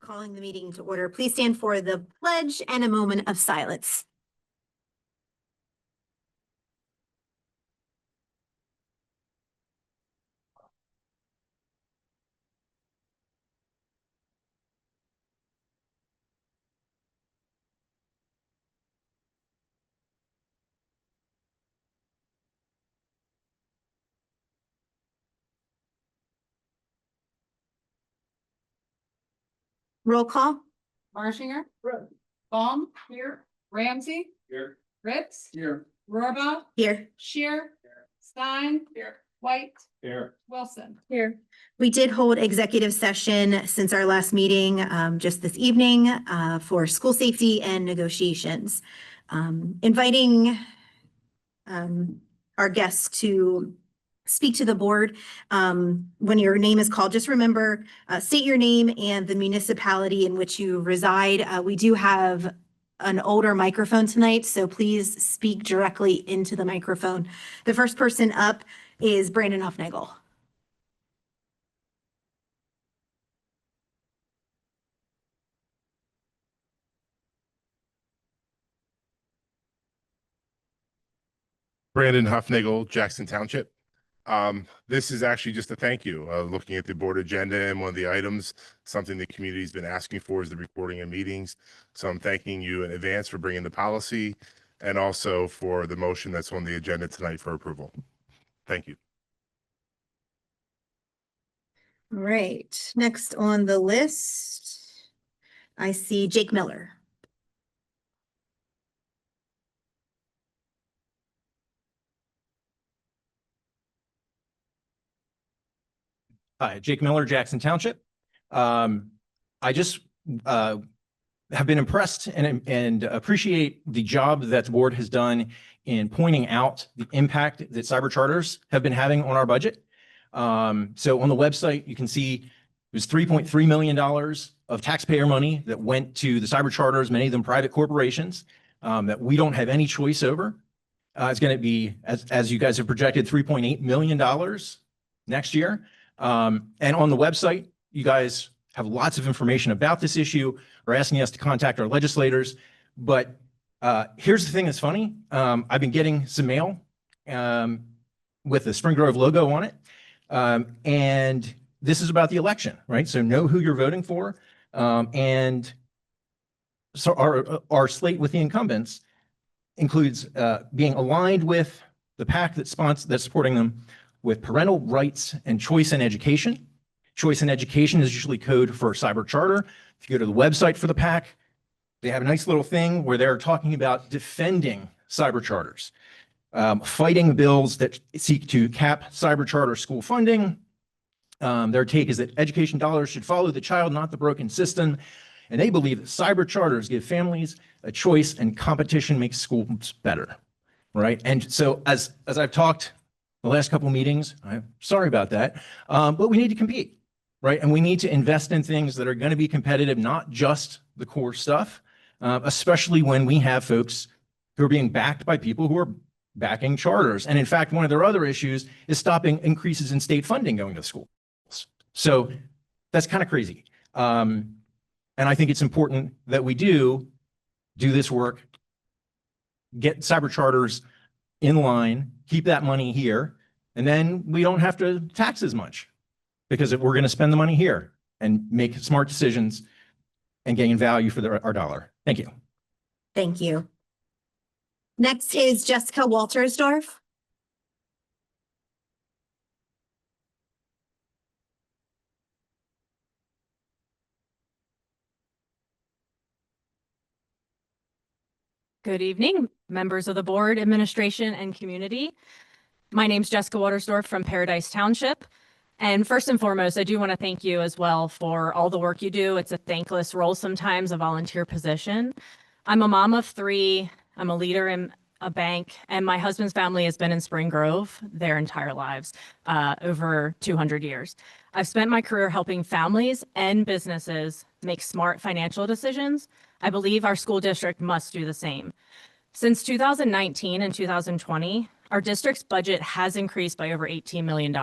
Calling the meeting to order. Please stand for the pledge and a moment of silence. Roll call. Marshinger. Baum. Here. Ramsey. Here. Ritz. Here. Rohrbach. Here. Shear. Stein. Here. White. Here. Wilson. Here. We did hold executive session since our last meeting, just this evening, for school safety and negotiations. Inviting our guests to speak to the board. When your name is called, just remember, state your name and the municipality in which you reside. We do have an older microphone tonight, so please speak directly into the microphone. The first person up is Brandon Hufnagel. Brandon Hufnagel, Jackson Township. This is actually just a thank you. Looking at the board agenda, and one of the items, something the community's been asking for is the recording of meetings. So I'm thanking you in advance for bringing the policy and also for the motion that's on the agenda tonight for approval. Thank you. All right, next on the list, I see Jake Miller. Hi, Jake Miller, Jackson Township. I just have been impressed and appreciate the job that the board has done in pointing out the impact that cyber charters have been having on our budget. So on the website, you can see it was $3.3 million of taxpayer money that went to the cyber charters, many of them private corporations, that we don't have any choice over. It's going to be, as you guys have projected, $3.8 million next year. And on the website, you guys have lots of information about this issue. We're asking us to contact our legislators. But here's the thing that's funny. I've been getting some mail with the Spring Grove logo on it. And this is about the election, right? So know who you're voting for. And so our slate with the incumbents includes being aligned with the PAC that's supporting them, with parental rights and choice in education. Choice in education is usually code for cyber charter. If you go to the website for the PAC, they have a nice little thing where they're talking about defending cyber charters, fighting bills that seek to cap cyber charter school funding. Their take is that education dollars should follow the child, not the broken system. And they believe that cyber charters give families a choice and competition makes schools better, right? And so as I've talked the last couple of meetings, I'm sorry about that, but we need to compete, right? And we need to invest in things that are going to be competitive, not just the core stuff, especially when we have folks who are being backed by people who are backing charters. And in fact, one of their other issues is stopping increases in state funding going to schools. So that's kind of crazy. And I think it's important that we do this work, get cyber charters in line, keep that money here, and then we don't have to tax as much because we're going to spend the money here and make smart decisions and gain value for our dollar. Thank you. Thank you. Next is Jessica Waltersdorf. Good evening, members of the board, administration, and community. My name is Jessica Waltersdorf from Paradise Township. And first and foremost, I do want to thank you as well for all the work you do. It's a thankless role sometimes, a volunteer position. I'm a mom of 3. I'm a leader in a bank, and my husband's family has been in Spring Grove their entire lives, over 200 years. I've spent my career helping families and businesses make smart financial decisions. I believe our school district must do the same. Since 2019 and 2020, our district's budget has increased by over $18 million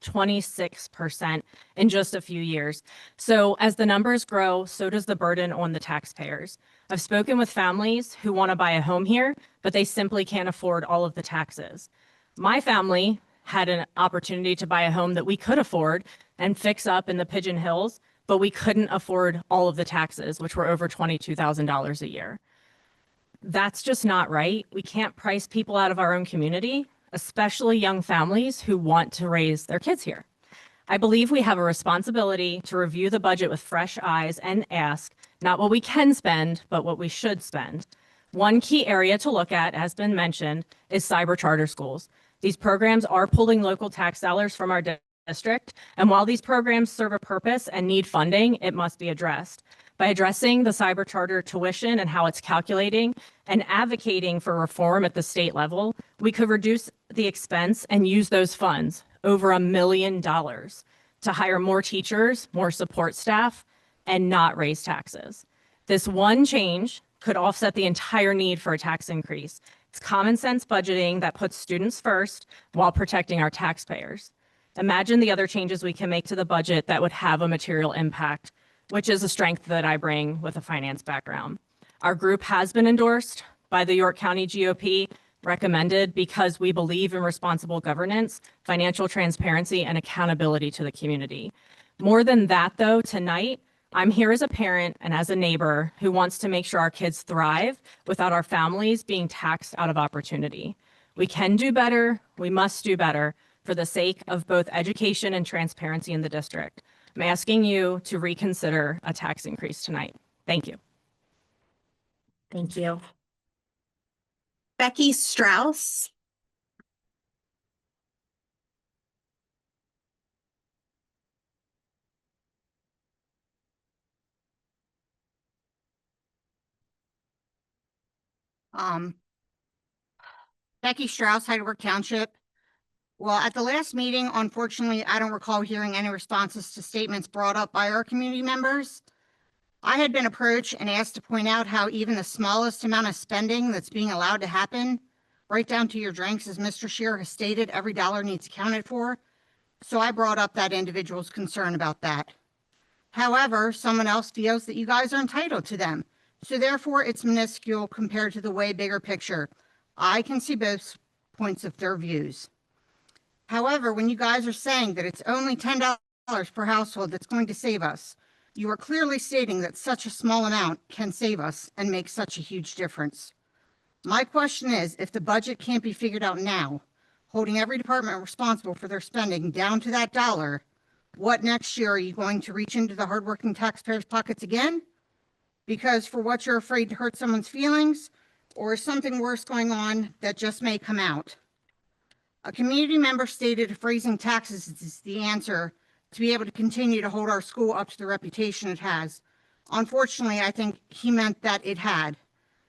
26% in just a few years. So as the numbers grow, so does the burden on the taxpayers. I've spoken with families who want to buy a home here, but they simply can't afford all of the taxes. My family had an opportunity to buy a home that we could afford and fix up in the Pigeon Hills, but we couldn't afford all of the taxes, which were over $22,000 a year. That's just not right. We can't price people out of our own community, especially young families who want to raise their kids here. I believe we have a responsibility to review the budget with fresh eyes and ask not what we can spend, but what we should spend. One key area to look at, as been mentioned, is cyber charter schools. These programs are pulling local tax dollars from our district, and while these programs serve a purpose and need funding, it must be addressed. By addressing the cyber charter tuition and how it's calculating and advocating for reform at the state level, we could reduce the expense and use those funds, over $1 million, to hire more teachers, more support staff, and not raise taxes. This one change could offset the entire need for a tax increase. It's common sense budgeting that puts students first while protecting our taxpayers. Imagine the other changes we can make to the budget that would have a material impact, which is a strength that I bring with a finance background. Our group has been endorsed by the York County GOP, recommended because we believe in responsible governance, financial transparency, and accountability to the community. More than that, though, tonight, I'm here as a parent and as a neighbor who wants to make sure our kids thrive without our families being taxed out of opportunity. We can do better. We must do better for the sake of both education and transparency in the district. I'm asking you to reconsider a tax increase tonight. Thank you. Thank you. Becky Strauss. Becky Strauss, Heidelberg Township. Well, at the last meeting, unfortunately, I don't recall hearing any responses to statements brought up by our community members. I had been approached and asked to point out how even the smallest amount of spending that's being allowed to happen, right down to your drinks, as Mr. Shear has stated, every dollar needs accounted for. So I brought up that individual's concern about that. However, someone else feels that you guys are entitled to them. So therefore, it's minuscule compared to the way bigger picture. I can see both points of their views. However, when you guys are saying that it's only $10 per household that's going to save us, you are clearly stating that such a small amount can save us and make such a huge difference. My question is, if the budget can't be figured out now, holding every department responsible for their spending down to that dollar, what next year are you going to reach into the hardworking taxpayers' pockets again? Because for what you're afraid to hurt someone's feelings, or is something worse going on that just may come out? A community member stated if raising taxes is the answer to be able to continue to hold our school up to the reputation it has. Unfortunately, I think he meant that it had.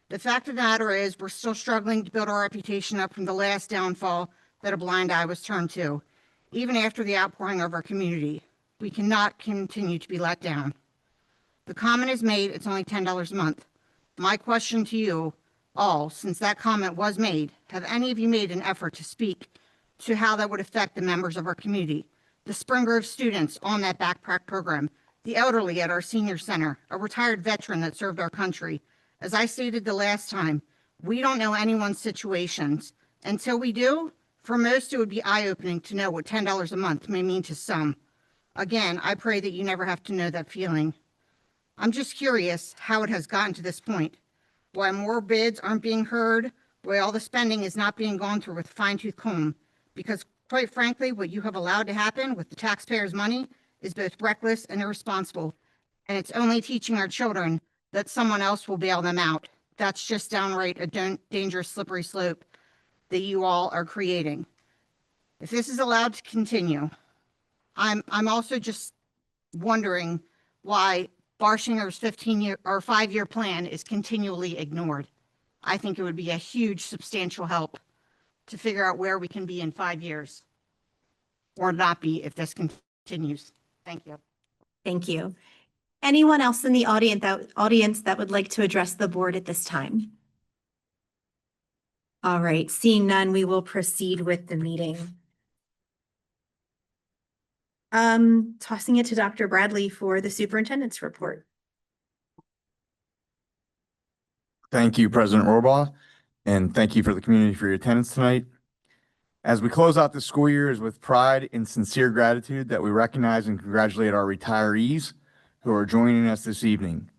The fact of the matter is we're still struggling to build our reputation up from the last downfall that a blind eye was turned to. Even after the outpouring of our community, we cannot continue to be let down. The comment is made, it's only $10 a month. My question to you all, since that comment was made, have any of you made an effort to speak to how that would affect the members of our community, the Spring Grove students on that backpack program, the elderly at our senior center, a retired veteran that served our country? As I stated the last time, we don't know anyone's situations. Until we do, for most, it would be eye-opening to know what $10 a month may mean to some. Again, I pray that you never have to know that feeling. I'm just curious how it has gotten to this point, why more bids aren't being heard, why all the spending is not being gone through with a fine-tooth comb, because quite frankly, what you have allowed to happen with the taxpayers' money is both reckless and irresponsible, and it's only teaching our children that someone else will bail them out. That's just downright a dangerous slippery slope that you all are creating. If this is allowed to continue, I'm also just wondering why Barshinger's 5-year plan is continually ignored. I think it would be a huge substantial help to figure out where we can be in 5 years, or not be if this continues. Thank you. Thank you. Anyone else in the audience that would like to address the board at this time? All right, seeing none, we will proceed with the meeting. Tossing it to Dr. Bradley for the superintendent's report. Thank you, President Rohrbaugh, and thank you for the community for your attendance tonight. As we close out the school year, it is with pride and sincere gratitude that we recognize and congratulate our retirees who are joining us this evening.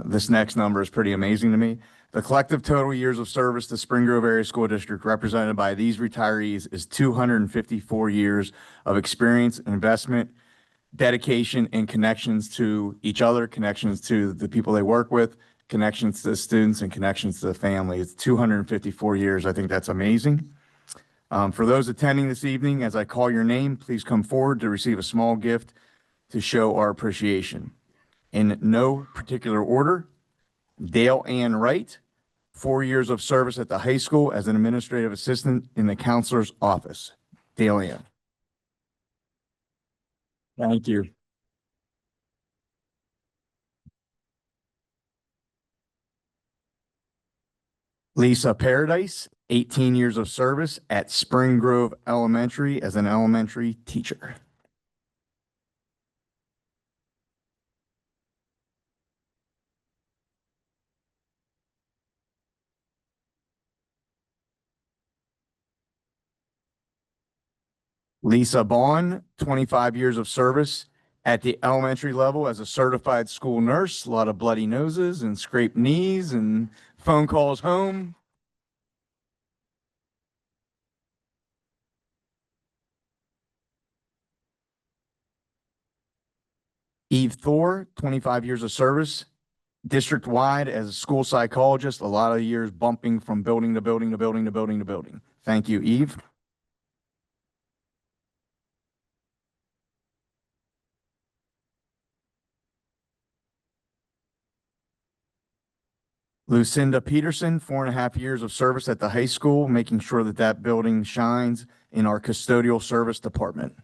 This next number is pretty amazing to me. The collective total years of service to Spring Grove Area School District represented by these retirees is 254 years of experience, investment, dedication, and connections to each other, connections to the people they work with, connections to the students, and connections to the family. It's 254 years. I think that's amazing. For those attending this evening, as I call your name, please come forward to receive a small gift to show our appreciation. In no particular order, Dale Ann Wright, 4 years of service at the high school as an administrative assistant in the counselor's office. Dale Ann. Thank you. Lisa Paradise, 18 years of service at Spring Grove Elementary as an elementary teacher. Lisa Bond, 25 years of service at the elementary level as a certified school nurse. A lot of bloody noses and scraped knees and phone calls home. Eve Thor, 25 years of service, district-wide as a school psychologist, a lot of years bumping from building to building to building to building to building. Thank you, Eve. Lucinda Peterson, 4.5 years of service at the high school, making sure that that building shines in our custodial service department.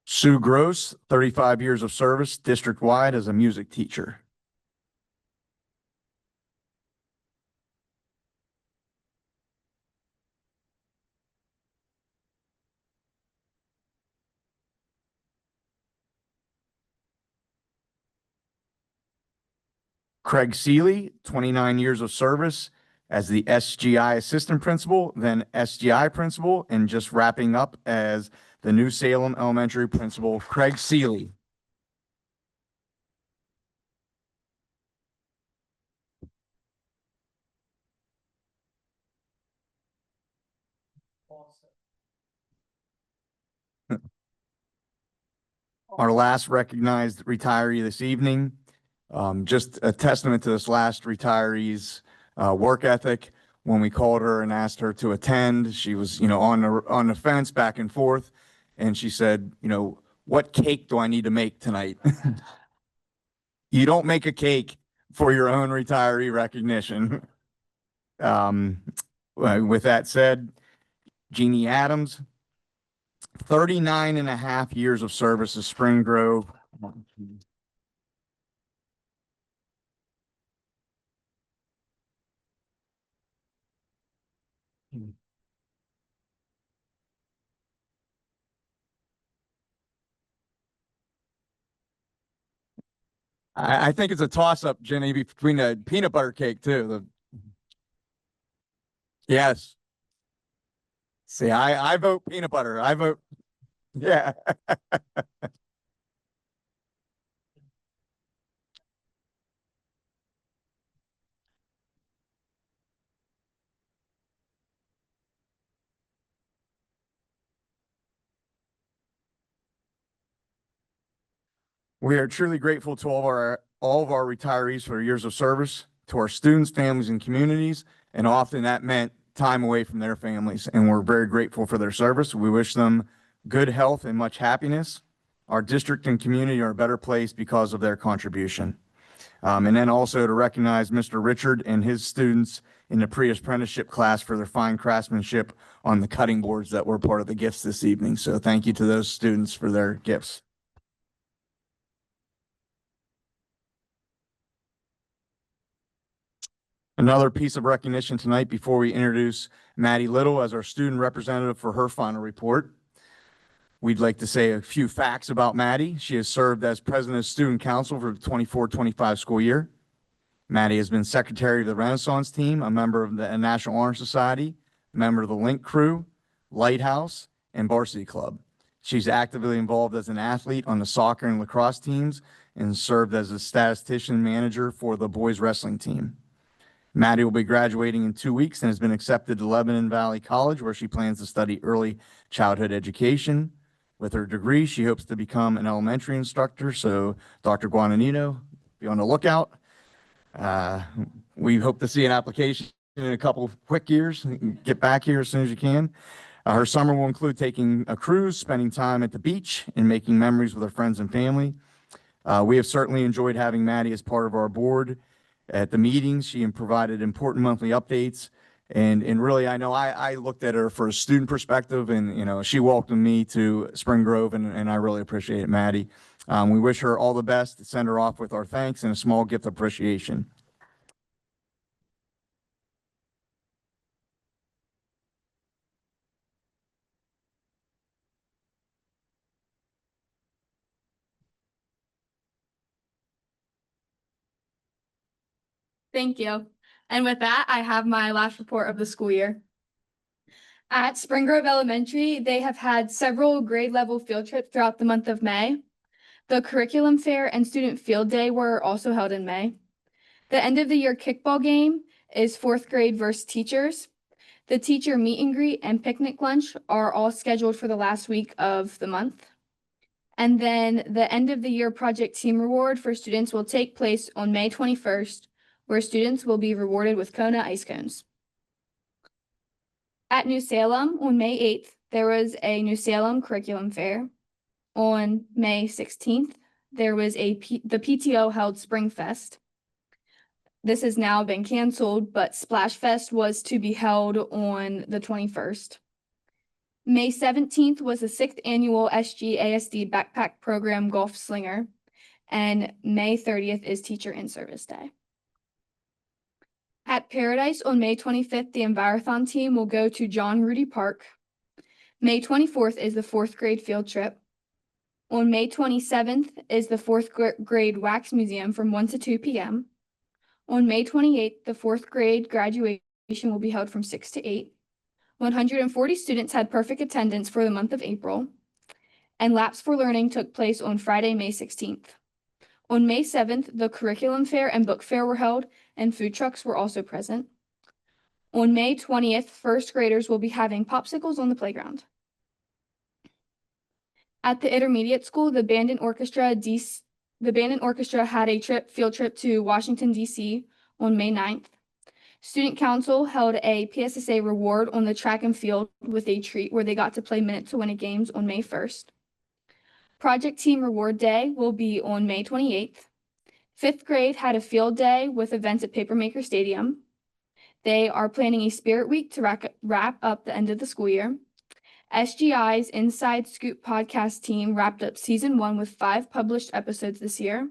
Sue Gross, 35 years of service district-wide as a music teacher. Craig Seeley, 29 years of service as the SGI assistant principal, then SGI principal, and just wrapping up as the New Salem Elementary principal, Craig Seeley. Our last recognized retiree this evening, just a testament to this last retiree's work ethic. When we called her and asked her to attend, she was, on the fence back and forth. And she said, what cake do I need to make tonight? You don't make a cake for your own retiree recognition. With that said, Jeannie Adams, 39.5 years of service at Spring Grove. I think it's a toss-up, Jenny, between the peanut butter cake too. Yes. See, I vote peanut butter. I vote, yeah. We are truly grateful to all of our retirees for years of service, to our students, families, and communities, and often that meant time away from their families, and we're very grateful for their service. We wish them good health and much happiness. Our district and community are a better place because of their contribution. And then also to recognize Mr. Richard and his students in the pre-apprenticeship class for their fine craftsmanship on the cutting boards that were part of the gifts this evening. So thank you to those students for their gifts. Another piece of recognition tonight before we introduce Maddie Little as our student representative for her final report. We'd like to say a few facts about Maddie. She has served as president of student council for the 24-25 school year. Maddie has been secretary of the Renaissance team, a member of the National Honor Society, member of the Link Crew, Lighthouse, and Varsity Club. She's actively involved as an athlete on the soccer and lacrosse teams and served as a statistician manager for the boys wrestling team. Maddie will be graduating in 2 weeks and has been accepted to Lebanon Valley College, where she plans to study early childhood education. With her degree, she hopes to become an elementary instructor. So Dr. Guadagnino, be on the lookout. We hope to see an application in a couple of quick years. Get back here as soon as you can. Her summer will include taking a cruise, spending time at the beach, and making memories with her friends and family. We have certainly enjoyed having Maddie as part of our board. At the meetings, she provided important monthly updates. And really, I know I looked at her for a student perspective, and, you know, she welcomed me to Spring Grove, and I really appreciate it, Maddie. We wish her all the best, send her off with our thanks and a small gift of appreciation. Thank you. And with that, I have my last report of the school year. At Spring Grove Elementary, they have had several grade level field trips throughout the month of May. The curriculum fair and student field day were also held in May. The end of the year kickball game is 4th grade versus teachers. The teacher meet and greet and picnic lunch are all scheduled for the last week of the month. And then the end of the year project team reward for students will take place on May 21st, where students will be rewarded with Kona ice cones. At New Salem on May 8th, there was a New Salem curriculum fair. On May 16th, there was the PTO held Spring Fest. This has now been canceled, but Splash Fest was to be held on the 21st. May 17th was the 6th annual SGASD Backpack Program Golf Slinger, and May 30th is Teacher in Service Day. At Paradise on May 25th, the Envirothon team will go to John Rudy Park. May 24th is the 4th grade field trip. On May 27th is the 4th grade Wax Museum from 1 to 2 p.m. On May 28th, the 4th grade graduation will be held from 6 to 8. 140 students had perfect attendance for the month of April, and Laps for Learning took place on Friday, May 16th. On May 7th, the curriculum fair and book fair were held, and food trucks were also present. On May 20th, first graders will be having popsicles on the playground. At the intermediate school, the band and orchestra had a field trip to Washington, D.C. on May 9th. Student council held a PSSA reward on the track and field with a treat where they got to play minute to win it games on May 1st. Project Team Reward Day will be on May 28th. 5th grade had a field day with events at Papermaker Stadium. They are planning a Spirit Week to wrap up the end of the school year. SGI's Inside Scoop podcast team wrapped up season 1 with 5 published episodes this year.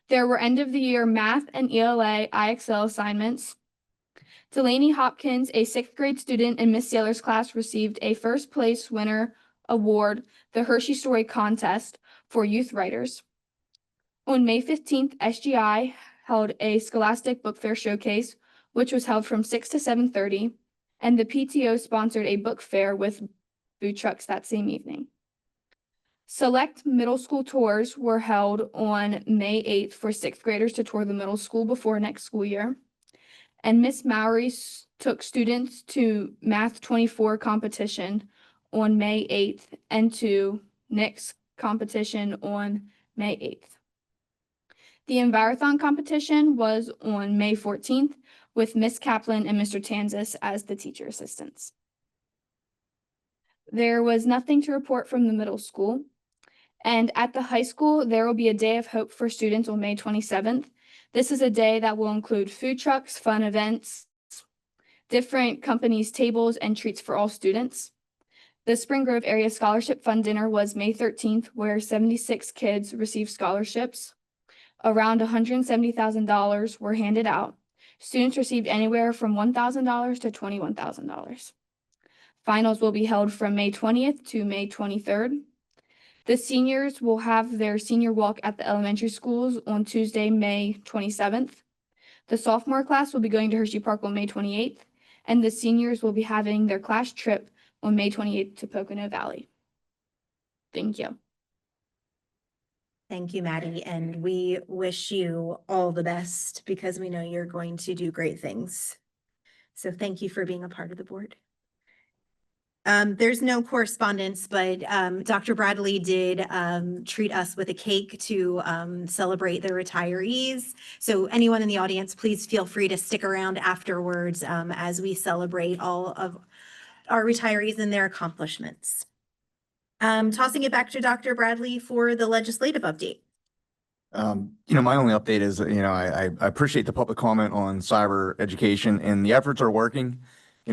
There were end of the year math and ELA IXL assignments. Delaney Hopkins, a 6th grade student in Miss Saylor's class, received a first place winner award, the Hershey Story Contest for youth writers. On May 15th, SGI held a Scholastic Book Fair showcase, which was held from 6 to 7:30, and the PTO sponsored a book fair with food trucks that same evening. Select middle school tours were held on May 8th for 6th graders to tour the middle school before next school year. And Miss Mowry took students to Math 24 competition on May 8th and to NICS competition on May 8th. The Envirothon competition was on May 14th with Miss Kaplan and Mr. Tanzas as the teacher assistants. There was nothing to report from the middle school. And at the high school, there will be a day of hope for students on May 27th. This is a day that will include food trucks, fun events, different companies' tables, and treats for all students. The Spring Grove Area Scholarship Fund Dinner was May 13th, where 76 kids received scholarships. Around $170,000 were handed out. Students received anywhere from $1,000 to $21,000. Finals will be held from May 20th to May 23rd. The seniors will have their senior walk at the elementary schools on Tuesday, May 27th. The sophomore class will be going to Hershey Park on May 28th, and the seniors will be having their class trip on May 28th to Pocono Valley. Thank you. Thank you, Maddie, and we wish you all the best because we know you're going to do great things. So thank you for being a part of the board. There's no correspondence, but Dr. Bradley did treat us with a cake to celebrate the retirees. So anyone in the audience, please feel free to stick around afterwards as we celebrate all of our retirees and their accomplishments. Tossing it back to Dr. Bradley for the legislative update. My only update is, I appreciate the public comment on cyber education, and the efforts are working.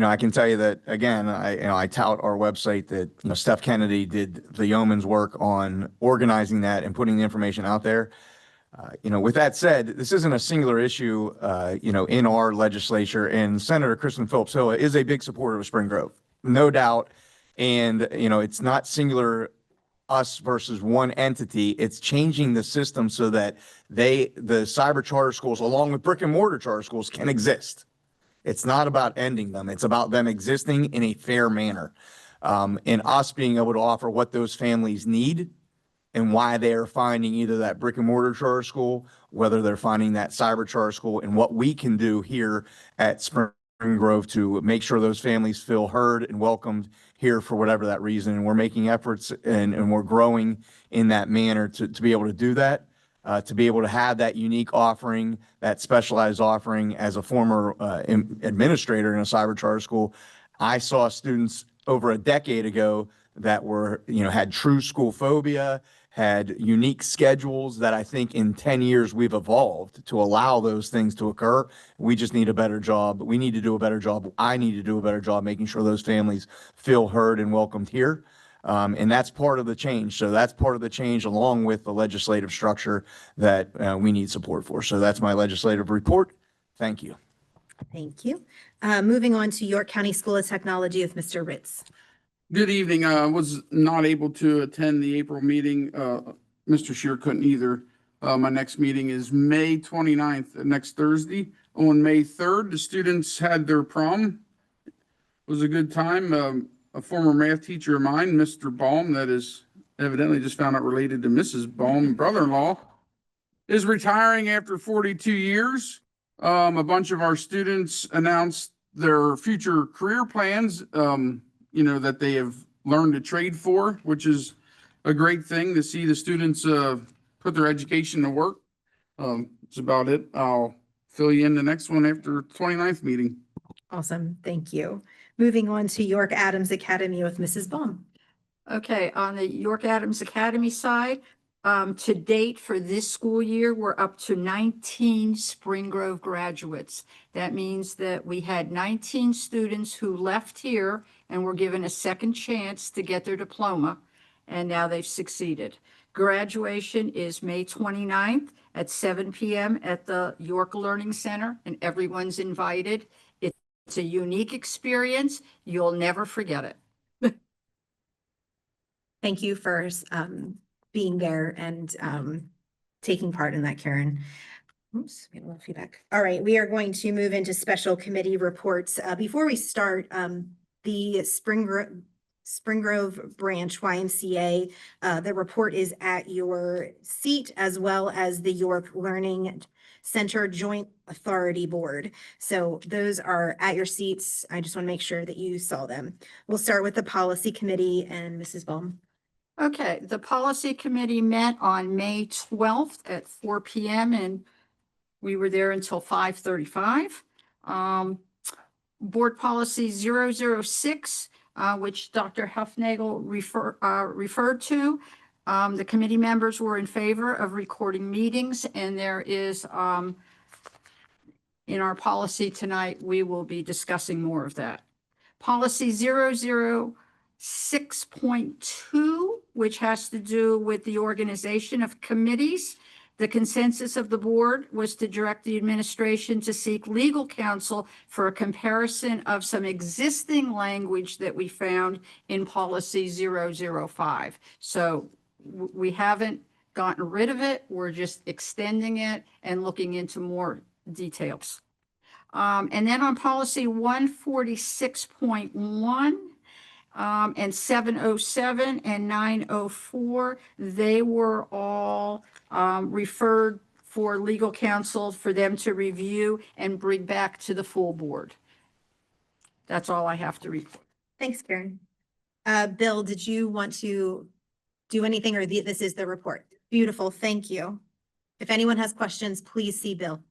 I can tell you that, again, I tout our website that, Steph Kennedy did the yeoman's work on organizing that and putting the information out there. With that said, this isn't a singular issue, in our legislature, and Senator Kristen Phillips Hill is a big supporter of Spring Grove, no doubt. And, it's not singular us versus one entity. It's changing the system so that the cyber charter schools, along with brick and mortar charter schools, can exist. It's not about ending them. It's about them existing in a fair manner. And us being able to offer what those families need and why they are finding either that brick and mortar charter school, whether they're finding that cyber charter school, and what we can do here at Spring Grove to make sure those families feel heard and welcomed here for whatever that reason. And we're making efforts and we're growing in that manner to be able to do that. To be able to have that unique offering, that specialized offering. As a former administrator in a cyber charter school, I saw students over a decade ago that were, had true school phobia, had unique schedules that I think in 10 years we've evolved to allow those things to occur. We just need a better job. We need to do a better job. I need to do a better job making sure those families feel heard and welcomed here. And that's part of the change. So that's part of the change, along with the legislative structure that we need support for. So that's my legislative report. Thank you. Thank you. Moving on to York County School of Technology with Mr. Ritz. Good evening. I was not able to attend the April meeting. Mr. Scheer couldn't either. My next meeting is May 29th, next Thursday. On May 3rd, the students had their prom. It was a good time. A former math teacher of mine, Mr. Baum, that is evidently just found out related to Mrs. Baum, brother-in-law, is retiring after 42 years. A bunch of our students announced their future career plans, that they have learned a trade for, which is a great thing to see the students put their education to work. That's about it. I'll fill you in the next one after 29th meeting. Awesome. Thank you. Moving on to York Adams Academy with Mrs. Baum. Okay, on the York Adams Academy side, to date for this school year, we're up to 19 Spring Grove graduates. That means that we had 19 students who left here and were given a second chance to get their diploma, and now they've succeeded. Graduation is May 29th at 7 p.m. at the York Learning Center, and everyone's invited. It's a unique experience. You'll never forget it. Thank you for being there and taking part in that, Karen. Oops, we have a little feedback. All right, we are going to move into special committee reports. Before we start, the Spring Grove Branch YMCA, the report is at your seat, as well as the York Learning Center Joint Authority Board. So those are at your seats. I just want to make sure that you saw them. We'll start with the policy committee and Mrs. Baum. Okay, the policy committee met on May 12th at 4 p.m. and we were there until 5:35. Board policy 006, which Dr. Huffnagel referred to. The committee members were in favor of recording meetings, and there is, in our policy tonight, we will be discussing more of that. Policy 006.2, which has to do with the organization of committees. The consensus of the board was to direct the administration to seek legal counsel for a comparison of some existing language that we found in policy 005. So we haven't gotten rid of it. We're just extending it and looking into more details. And then on policy 146.1, and 707 and 904, they were all referred for legal counsel for them to review and bring back to the full board. That's all I have to report. Thanks, Karen. Bill, did you want to do anything, or this is the report? Beautiful, thank you. If anyone has questions, please see Bill.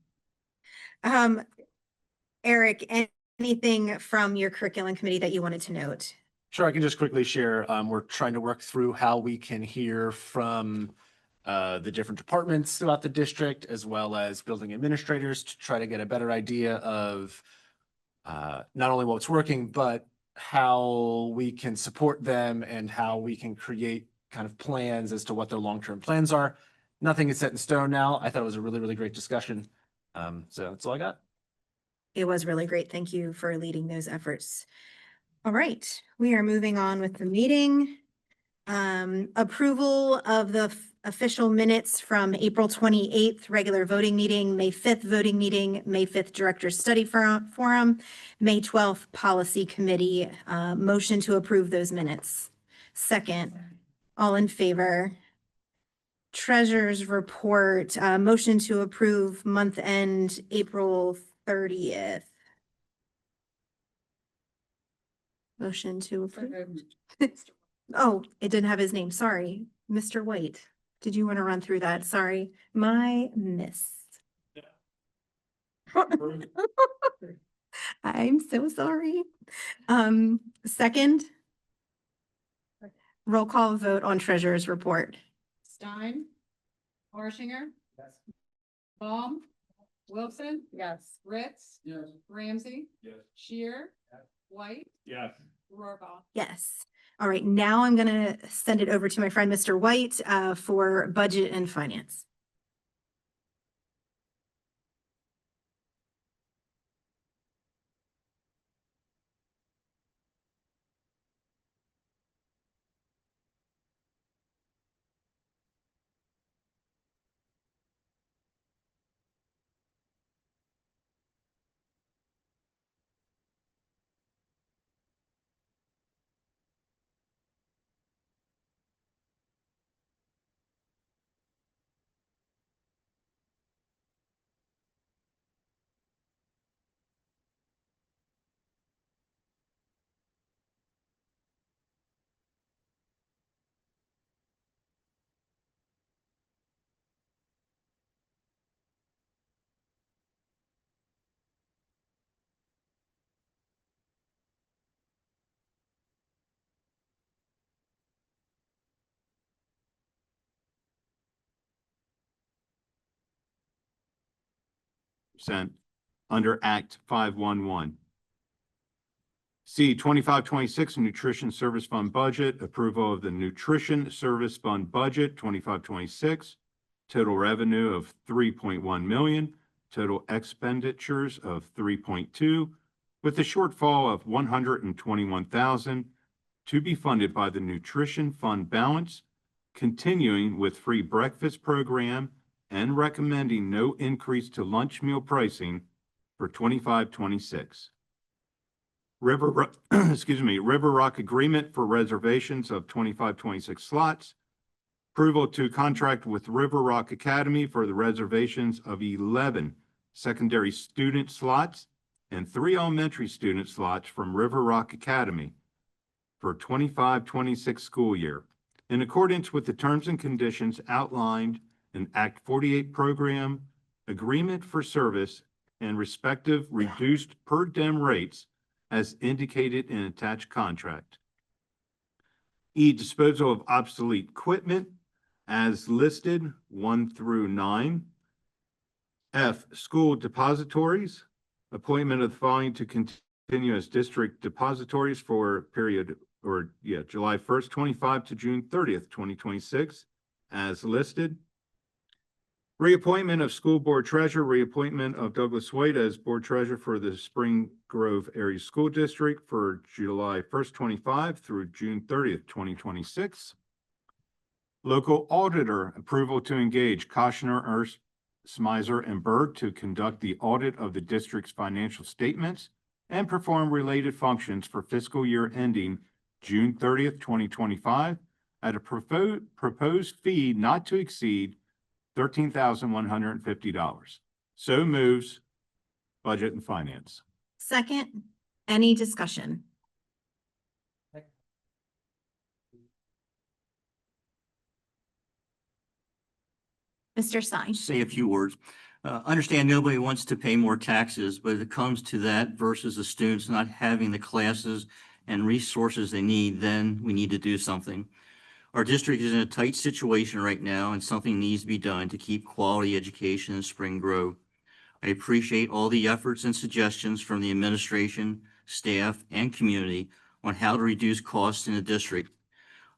Eric, anything from your curriculum committee that you wanted to note? Sure, I can just quickly share. We're trying to work through how we can hear from the different departments throughout the district, as well as building administrators, to try to get a better idea of not only what's working, but how we can support them and how we can create kind of plans as to what their long-term plans are. Nothing is set in stone now. I thought it was a really, really great discussion. So that's all I got. It was really great. Thank you for leading those efforts. All right, we are moving on with the meeting. Approval of the official minutes from April 28th, regular voting meeting, May 5th voting meeting, May 5th Director's Study Forum, May 12th Policy Committee. Motion to approve those minutes. Second, all in favor? Treasurer's report, motion to approve month end April 30th. Motion to approve. Oh, it didn't have his name. Sorry. Mr. White, did you want to run through that? Sorry, my miss. I'm so sorry. Second. Roll call vote on treasurer's report. Stein. Marshinger. Yes. Baum. Wilson. Yes. Ritz. Yes. Ramsey. Yes. Shear. Yes. White. Yes. Rohrbaugh. Yes. All right, now I'm gonna send it over to my friend, Mr. White, for budget and finance. Under Act 511. C 2526 Nutrition Service Fund Budget, approval of the Nutrition Service Fund Budget 2526. Total revenue of 3.1 million, total expenditures of 3.2, with a shortfall of 121,000 to be funded by the Nutrition Fund balance, continuing with free breakfast program and recommending no increase to lunch meal pricing for 25-26. River Rock agreement for reservations of 25-26 slots. Approval to contract with River Rock Academy for the reservations of 11 secondary student slots and 3 elementary student slots from River Rock Academy for 25-26 school year, in accordance with the terms and conditions outlined in Act 48 Program Agreement for Service and respective reduced per diem rates as indicated in attached contract. E, disposal of obsolete equipment as listed 1 through 9. F, school depositories, appointment of the following to continue as district depositories for period July 1st, 25 to June 30th, 2026, as listed. Reappointment of School Board Treasurer, reappointment of Douglas White as Board Treasurer for the Spring Grove Area School District for July 1st, 25 through June 30th, 2026. Local Auditor, approval to engage Koshner, Ernst, Smizer, and Berg to conduct the audit of the district's financial statements and perform related functions for fiscal year ending June 30th, 2025 at a proposed fee not to exceed $13,150. So moves Budget and Finance. Second, any discussion? Mr. Stein. Say a few words. Understand nobody wants to pay more taxes, but if it comes to that versus the students not having the classes and resources they need, then we need to do something. Our district is in a tight situation right now, and something needs to be done to keep quality education in Spring Grove. I appreciate all the efforts and suggestions from the administration, staff, and community on how to reduce costs in the district.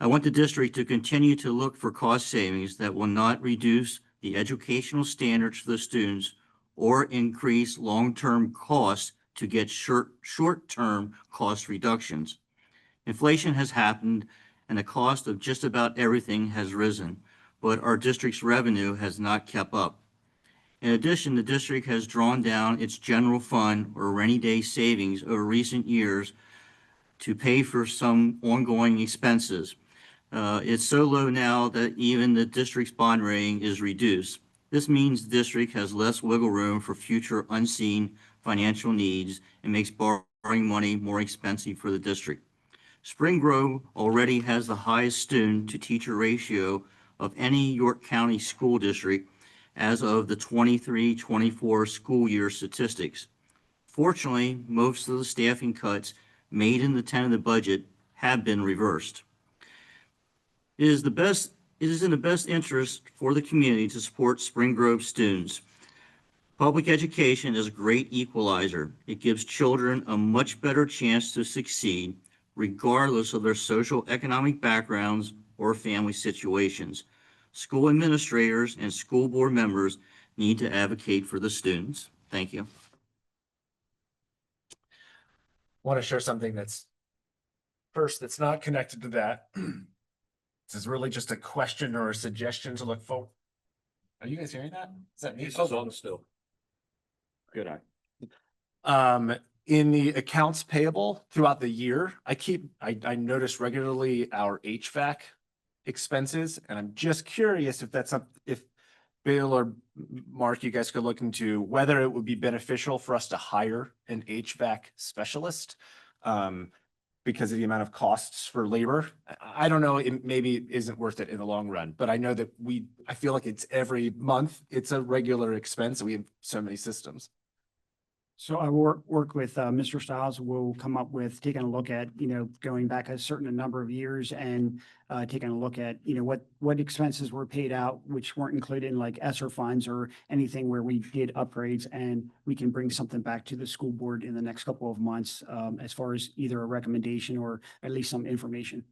I want the district to continue to look for cost savings that will not reduce the educational standards for the students or increase long-term costs to get short-term cost reductions. Inflation has happened and the cost of just about everything has risen, but our district's revenue has not kept up. In addition, the district has drawn down its general fund or rainy day savings over recent years to pay for some ongoing expenses. It's so low now that even the district's bond rating is reduced. This means the district has less wiggle room for future unseen financial needs and makes borrowing money more expensive for the district. Spring Grove already has the highest student-to-teacher ratio of any York County school district as of the 23-24 school year statistics. Fortunately, most of the staffing cuts made in the tentative budget have been reversed. It is in the best interest for the community to support Spring Grove students. Public education is a great equalizer. It gives children a much better chance to succeed, regardless of their social economic backgrounds or family situations. School administrators and school board members need to advocate for the students. Thank you. Want to share something that's not connected to that. This is really just a question or a suggestion to look forward. Are you guys hearing that? Is that me? This is on still. Good eye. In the accounts payable throughout the year, I notice regularly our HVAC expenses, and I'm just curious if that's if Bill or Mark, you guys could look into whether it would be beneficial for us to hire an HVAC specialist. Because of the amount of costs for labor. I don't know, it maybe isn't worth it in the long run, but I know that I feel like it's every month, it's a regular expense. We have so many systems. So I work with Mr. Stiles. We'll come up with taking a look at, going back a certain number of years and taking a look at, what expenses were paid out, which weren't included in like ESSER funds or anything where we did upgrades, and we can bring something back to the school board in the next couple of months as far as either a recommendation or at least some information.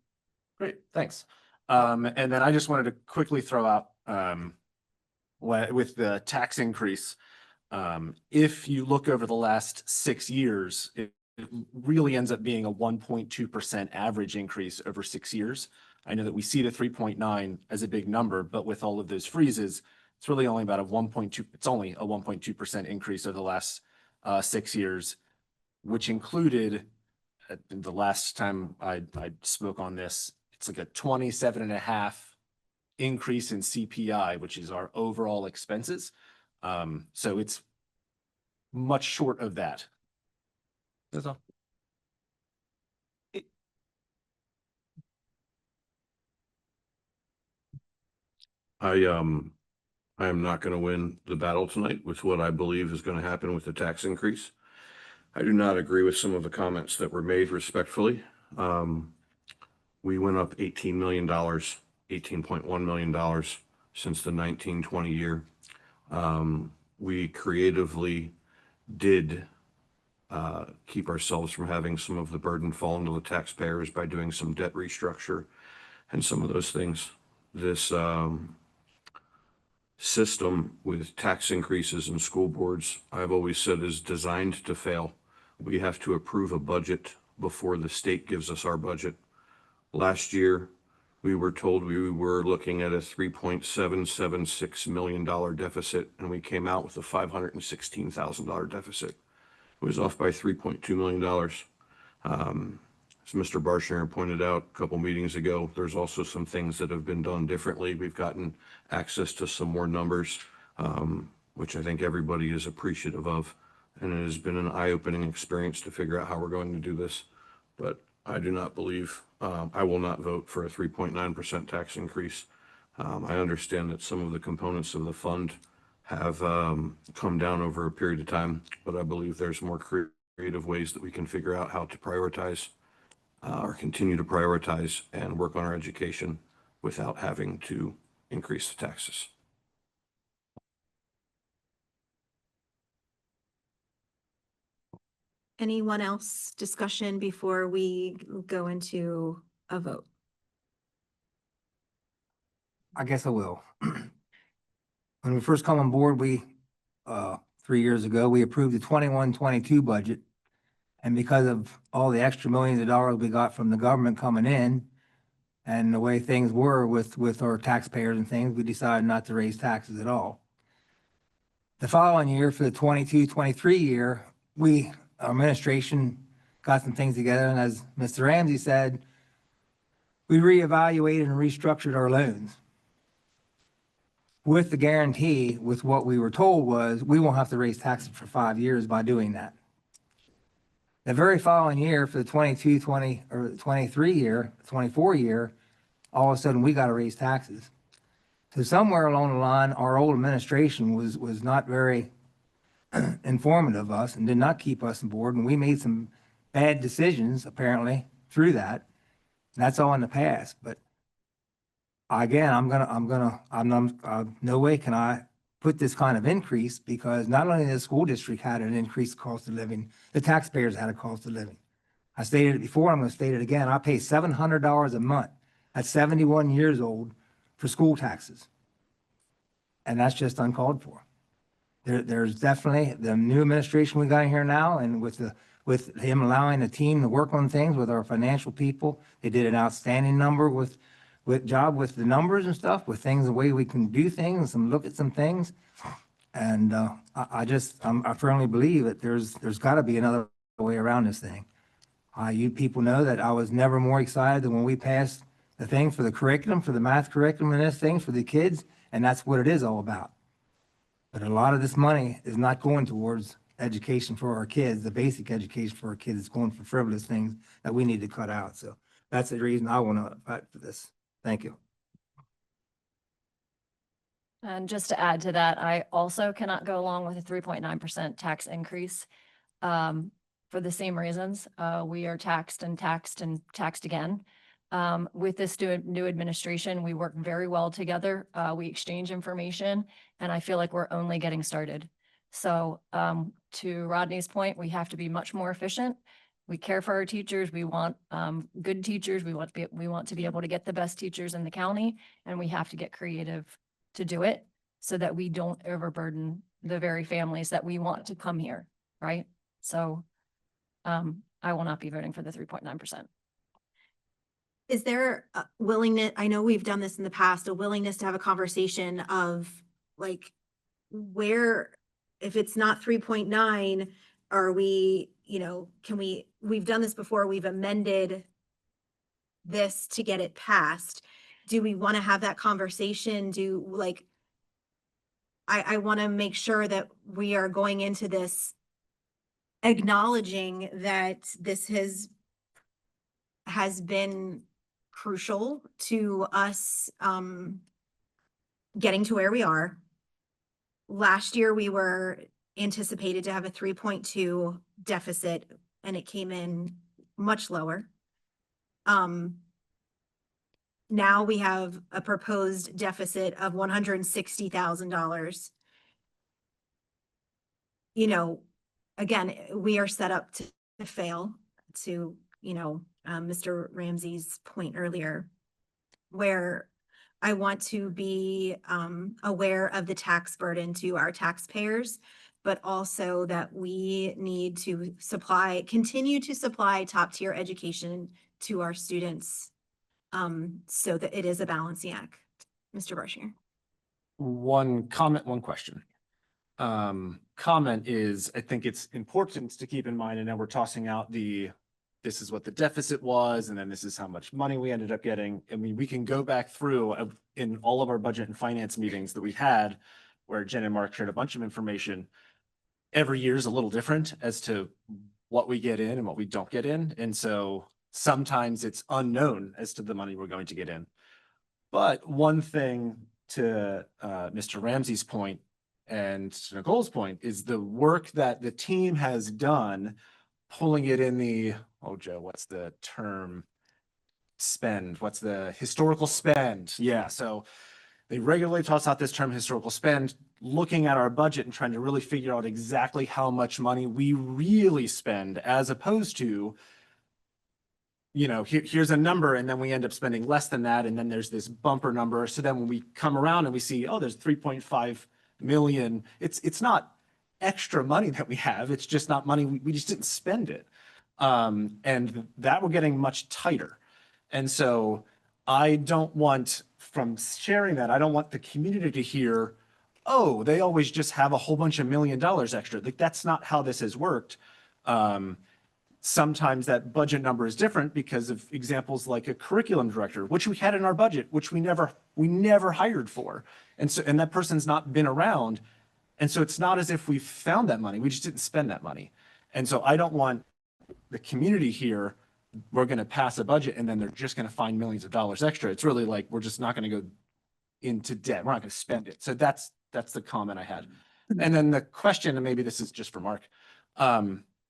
Great, thanks. And then I just wanted to quickly throw out with the tax increase. If you look over the last 6 years, it really ends up being a 1.2% average increase over 6 years. I know that we see the 3.9 as a big number, but with all of those freezes, it's really only about it's only a 1.2% increase over the last 6 years, which included the last time I spoke on this, it's like a 27.5 increase in CPI, which is our overall expenses. So it's much short of that. That's all. I am not going to win the battle tonight with what I believe is going to happen with the tax increase. I do not agree with some of the comments that were made respectfully. We went up $18 million, $18.1 million since the 1920 year. We creatively did keep ourselves from having some of the burden fall into the taxpayers by doing some debt restructure and some of those things. This system with tax increases in school boards, I've always said is designed to fail. We have to approve a budget before the state gives us our budget. Last year, we were told we were looking at a $3.776 million deficit, and we came out with a $516,000 deficit. It was off by $3.2 million. As Mr. Barshinger pointed out a couple meetings ago, there's also some things that have been done differently. We've gotten access to some more numbers, which I think everybody is appreciative of. And it has been an eye-opening experience to figure out how we're going to do this. But I do not believe, I will not vote for a 3.9% tax increase. I understand that some of the components of the fund have come down over a period of time, but I believe there's more creative ways that we can figure out how to prioritize or continue to prioritize and work on our education without having to increase the taxes. Anyone else discussion before we go into a vote? I guess I will. When we first come on board, 3 years ago, we approved the 21-22 budget. And because of all the extra millions of dollars we got from the government coming in and the way things were with our taxpayers and things, we decided not to raise taxes at all. The following year, for the 22-23 year, our administration got some things together, and as Mr. Ramsey said, we reevaluated and restructured our loans with the guarantee, with what we were told was, we won't have to raise taxes for 5 years by doing that. The very following year, for the 22-20 or 23 year, 24 year, all of a sudden we got to raise taxes. So somewhere along the line, our old administration was not very informative of us and did not keep us on board, and we made some bad decisions apparently through that. And that's all in the past. But again, no way can I put this kind of increase, because not only the school district had an increased cost of living, the taxpayers had a cost of living. I stated it before, I'm going to state it again. I pay $700 a month at 71 years old for school taxes. And that's just uncalled for. There's definitely the new administration we got here now, and with him allowing the team to work on things with our financial people, they did an outstanding number with the numbers and stuff, with things, the way we can do things and look at some things. And I firmly believe that there's got to be another way around this thing. You people know that I was never more excited than when we passed the thing for the curriculum, for the math curriculum and this thing for the kids, and that's what it is all about. But a lot of this money is not going towards education for our kids, the basic education for our kids. It's going for frivolous things that we need to cut out. So that's the reason I want to fight for this. Thank you. And just to add to that, I also cannot go along with a 3.9% tax increase for the same reasons. We are taxed and taxed and taxed again. With this new administration, we work very well together. We exchange information, and I feel like we're only getting started. So to Rodney's point, we have to be much more efficient. We care for our teachers. We want good teachers. We want to be able to get the best teachers in the county, and we have to get creative to do it so that we don't overburden the very families that we want to come here, right? So I will not be voting for the 3.9%. Is there a willingness, I know we've done this in the past, a willingness to have a conversation of like where, if it's not 3.9, are we, we've done this before, we've amended this to get it passed. Do we want to have that conversation? I want to make sure that we are going into this acknowledging that this has been crucial to us getting to where we are. Last year, we were anticipated to have a 3.2 deficit, and it came in much lower. Now we have a proposed deficit of $160,000. Again, we are set up to fail, to, Mr. Ramsey's point earlier, where I want to be aware of the tax burden to our taxpayers, but also that we need to continue to supply top-tier education to our students, so that it is a balancing act. Mr. Barshinger. One comment, one question. Comment is, I think it's important to keep in mind, and now we're tossing out this is what the deficit was, and then this is how much money we ended up getting. I mean, we can go back through in all of our budget and finance meetings that we had, where Jen and Mark shared a bunch of information. Every year is a little different as to what we get in and what we don't get in. And so sometimes it's unknown as to the money we're going to get in. But one thing to Mr. Ramsey's point and to Nicole's point is the work that the team has done, pulling it in the, oh, Joe, what's the term? Spend, what's the historical spend? Yeah, so they regularly toss out this term historical spend, looking at our budget and trying to really figure out exactly how much money we really spend, as opposed to, here's a number and then we end up spending less than that. And then there's this bumper number. So then when we come around and we see, oh, there's 3.5 million, it's not extra money that we have. It's just not money. We just didn't spend it. And that we're getting much tighter. And so I don't want, from sharing that, I don't want the community to hear, oh, they always just have a whole bunch of $1 million extra. Like, that's not how this has worked. Sometimes that budget number is different because of examples like a curriculum director, which we had in our budget, which we never hired for. And that person's not been around. And so it's not as if we found that money. We just didn't spend that money. And so I don't want the community here, we're going to pass a budget and then they're just going to find millions of dollars extra. It's really like, we're just not going to go into debt. We're not going to spend it. So that's the comment I had. And then the question, and maybe this is just for Mark,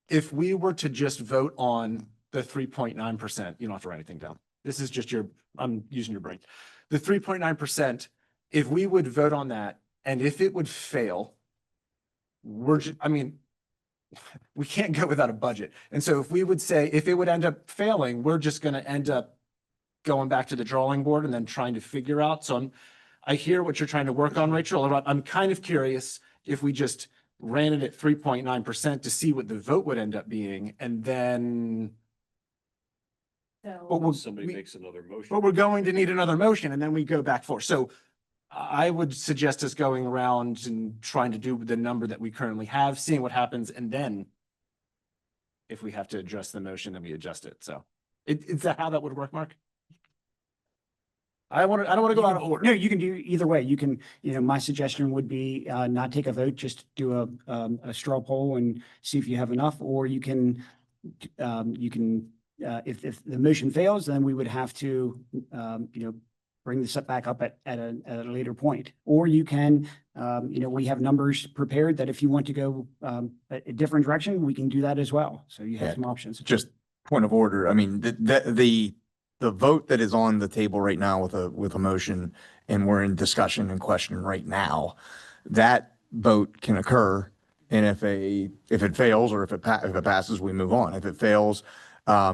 if we were to just vote on the 3.9%, you don't have to write anything down. This is just I'm using your brain. The 3.9%, if we would vote on that, and if it would fail, we can't go without a budget. And so if we would say, if it would end up failing, we're just going to end up going back to the drawing board and then trying to figure out. So I hear what you're trying to work on, Rachel. I'm kind of curious if we just ran it at 3.9% to see what the vote would end up being. And then Somebody makes another motion. but we're going to need another motion and then we go back forth. So I would suggest us going around and trying to do the number that we currently have, seeing what happens. And then if we have to adjust the motion, then we adjust it. So is that how that would work, Mark? I don't want to go out of order. No, you can do either way. You can, my suggestion would be not take a vote, just do a straw poll and see if you have enough, or you can, if the motion fails, then we would have to, bring this back up at a later point. Or you can, we have numbers prepared that if you want to go a different direction, we can do that as well. So you have some options. Just point of order. I mean, the vote that is on the table right now with a motion, and we're in discussion and question right now, that vote can occur. And if it fails, or if it passes, we move on. If it fails, a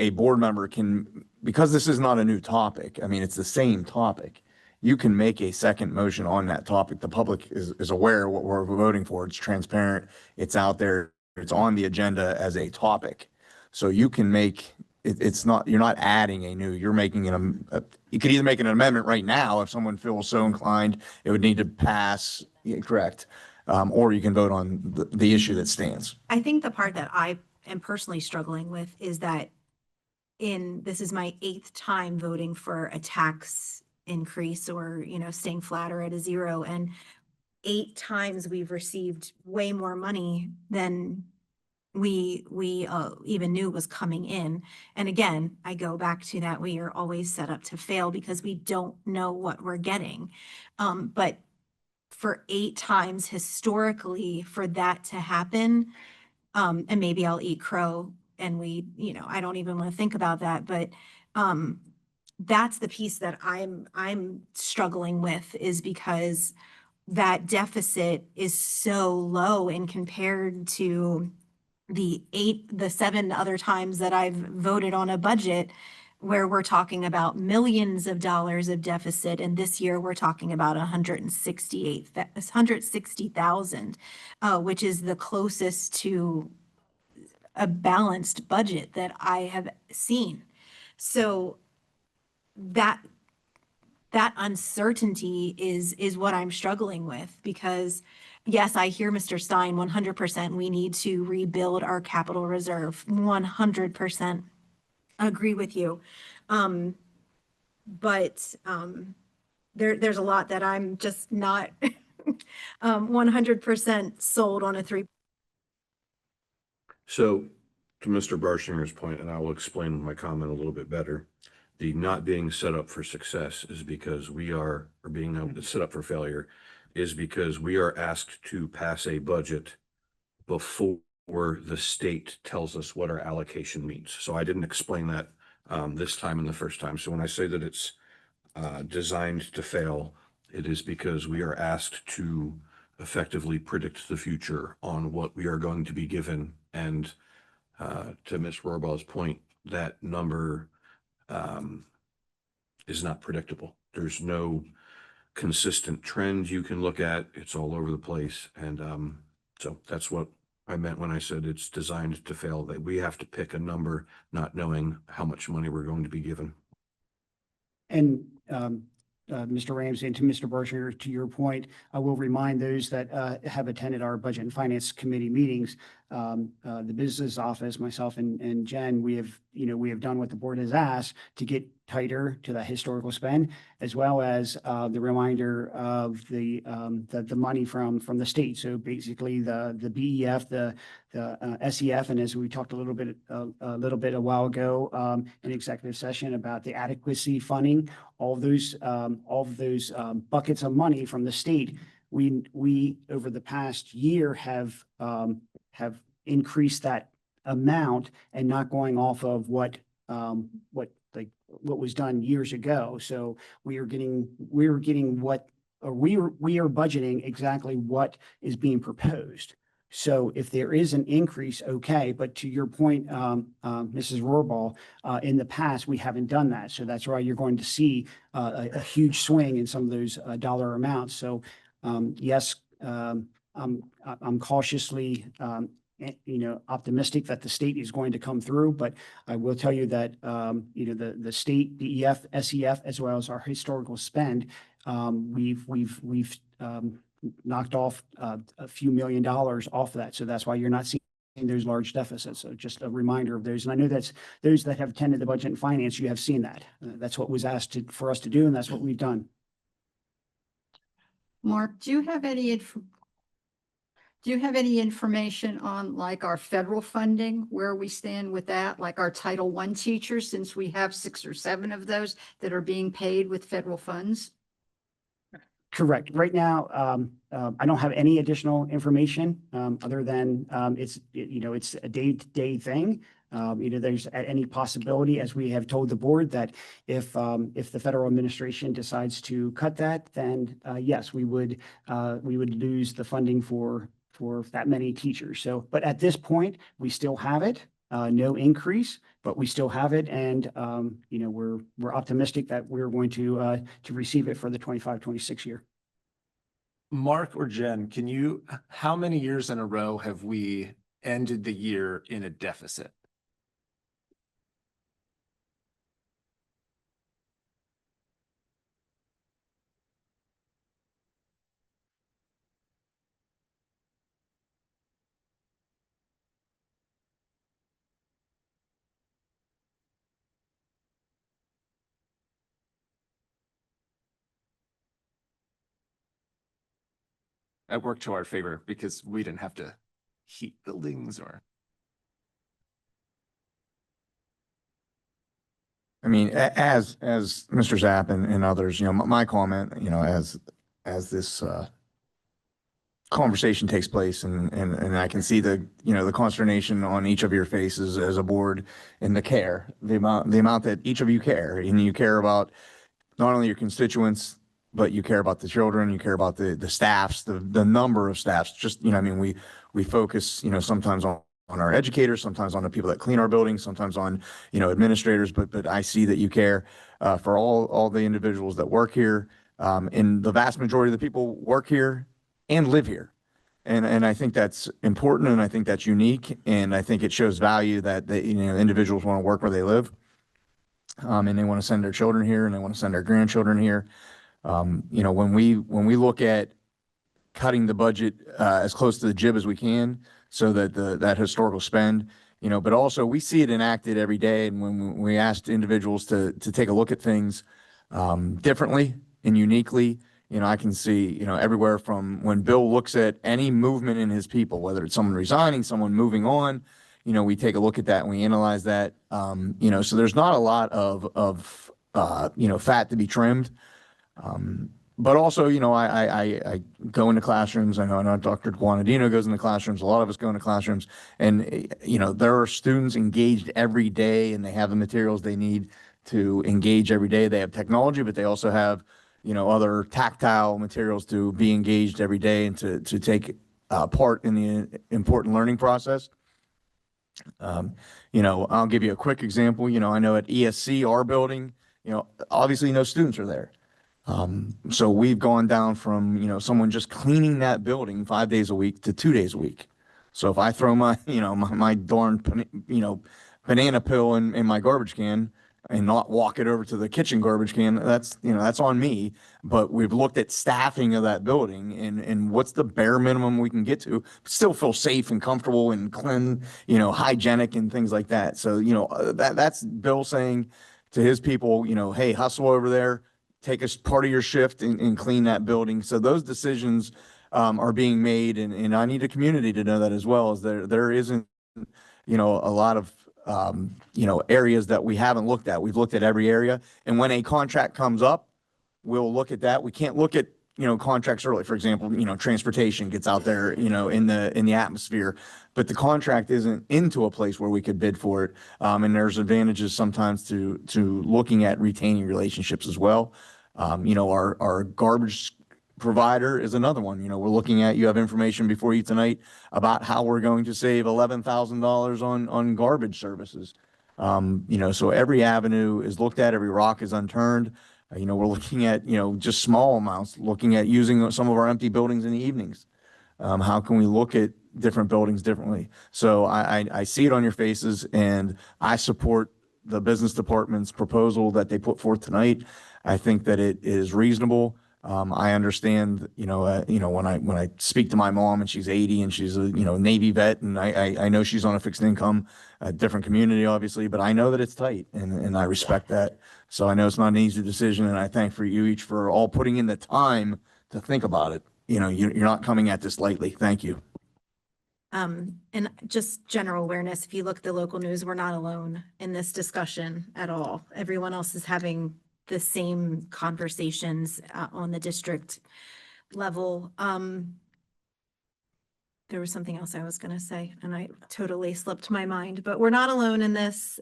board member can, because this is not a new topic, I mean, it's the same topic. You can make a second motion on that topic. The public is aware of what we're voting for. It's transparent. It's out there. It's on the agenda as a topic. So you can make you're not adding you're making you could either make an amendment right now if someone feels so inclined. It would need to pass, correct. Or you can vote on the issue that stands. I think the part that I am personally struggling with is that this is my 8th time voting for a tax increase or, staying flat or at a zero. And 8 times we've received way more money than we even knew was coming in. And again, I go back to that we are always set up to fail because we don't know what we're getting. But for 8 times historically for that to happen, and maybe I'll eat crow and I don't even want to think about that, but that's the piece that I'm struggling with, is because that deficit is so low and compared to the 7 other times that I've voted on a budget, where we're talking about millions of dollars of deficit. And this year we're talking about 160,000, which is the closest to a balanced budget that I have seen. So that uncertainty is what I'm struggling with, because yes, I hear Mr. Stein 100%. We need to rebuild our capital reserve. 100% agree with you. But there's a lot that I'm just not 100% sold on a 3. So to Mr. Barshinger's point, and I will explain my comment a little bit better, the not being set up for success is because we are, or being set up for failure is because we are asked to pass a budget before the state tells us what our allocation means. So I didn't explain that this time and the first time. So when I say that it's designed to fail, it is because we are asked to effectively predict the future on what we are going to be given. And to Ms. Rohrabaugh's point, that number is not predictable. There's no consistent trend you can look at. It's all over the place. And so that's what I meant when I said it's designed to fail, that we have to pick a number, not knowing how much money we're going to be given. And Mr. Ramsey, and to Mr. Barshinger, to your point, I will remind those that have attended our Budget and Finance Committee meetings, the business office, myself and Jen, we have done what the board has asked to get tighter to that historical spend, as well as the reminder of the money from the state. So basically the BEF, the SEF, and as we talked a little bit a while ago in executive session about the adequacy funding, all of those buckets of money from the state, we over the past year have increased that amount and not going off of what was done years ago. So we are budgeting exactly what is being proposed. So if there is an increase, okay, but to your point, Mrs. Rohrbaugh, in the past, we haven't done that. So that's why you're going to see a huge swing in some of those dollar amounts. So yes, I'm cautiously optimistic that the state is going to come through, but I will tell you that the state, BEF, SEF, as well as our historical spend, we've knocked off a few $1 million off of that. So that's why you're not seeing those large deficits. So just a reminder of those. And I know that's those that have attended the Budget and Finance, you have seen that. That's what was asked for us to do, and that's what we've done. Mark, do you have any information on like our federal funding, where we stand with that, like our Title I teachers, since we have 6 or 7 of those that are being paid with federal funds? Correct. Right now, I don't have any additional information other than it's a day-to-day thing. There's any possibility, as we have told the board, that if the federal administration decides to cut that, then yes, we would lose the funding for that many teachers. So, but at this point, we still have it. No increase, but we still have it, and we're optimistic that we're going to receive it for the 25-26 year. Mark or Jen, how many years in a row have we ended the year in a deficit? That worked to our favor because we didn't have to heat buildings or. I mean, as Mr. Zapp and others, my comment, as this conversation takes place and I can see the consternation on each of your faces as a board and the amount that each of you care, and you care about not only your constituents, but you care about the children, you care about the staffs, the number of staffs, just, we focus, sometimes on our educators, sometimes on the people that clean our buildings, sometimes on, administrators, but I see that you care for all the individuals that work here. And the vast majority of the people work here and live here. And I think that's important, and I think that's unique, and I think it shows value that individuals want to work where they live. And they want to send their children here, and they want to send their grandchildren here. When we look at cutting the budget as close to the jib as we can, so that that historical spend, but also we see it enacted every day. And when we asked individuals to take a look at things differently and uniquely, I can see, everywhere from when Bill looks at any movement in his people, whether it's someone resigning, someone moving on, we take a look at that and we analyze that. So there's not a lot of fat to be trimmed. But also, I go into classrooms. I know Dr. Guanadino goes into classrooms. A lot of us go into classrooms, and, there are students engaged every day, and they have the materials they need to engage every day. They have technology, but they also have, other tactile materials to be engaged every day and to take part in the important learning process. I'll give you a quick example. I know at ESC, our building, obviously no students are there. So we've gone down from, someone just cleaning that building 5 days a week to 2 days a week. So if I throw my, my darn, banana peel in my garbage can and not walk it over to the kitchen garbage can, that's on me. But we've looked at staffing of that building and what's the bare minimum we can get to still feel safe and comfortable and clean, hygienic and things like that. So, that's Bill saying to his people, hey, hustle over there. Take a part of your shift and clean that building. So those decisions are being made, and I need a community to know that as well. As there isn't, a lot of areas that we haven't looked at. We've looked at every area, and when a contract comes up, we'll look at that. We can't look at contracts early. For example, transportation gets out there, in the atmosphere, but the contract isn't into a place where we could bid for it. And there's advantages sometimes to looking at retaining relationships as well. Our garbage provider is another one. We're looking at, you have information before you tonight about how we're going to save $11,000 on garbage services. So every avenue is looked at, every rock is unturned. We're looking at, just small amounts, looking at using some of our empty buildings in the evenings. How can we look at different buildings differently? So I see it on your faces, and I support the business department's proposal that they put forth tonight. I think that it is reasonable. I understand, when I speak to my mom and she's 80 and she's a, Navy vet, and I know she's on a fixed income, a different community, obviously, but I know that it's tight, and I respect that. So I know it's not an easy decision, and I thank for you each for all putting in the time to think about it. You're not coming at this lightly. Thank you. And just general awareness, if you look at the local news, we're not alone in this discussion at all. Everyone else is having the same conversations on the district level. There was something else I was going to say, and I totally slipped my mind, but we're not alone in this.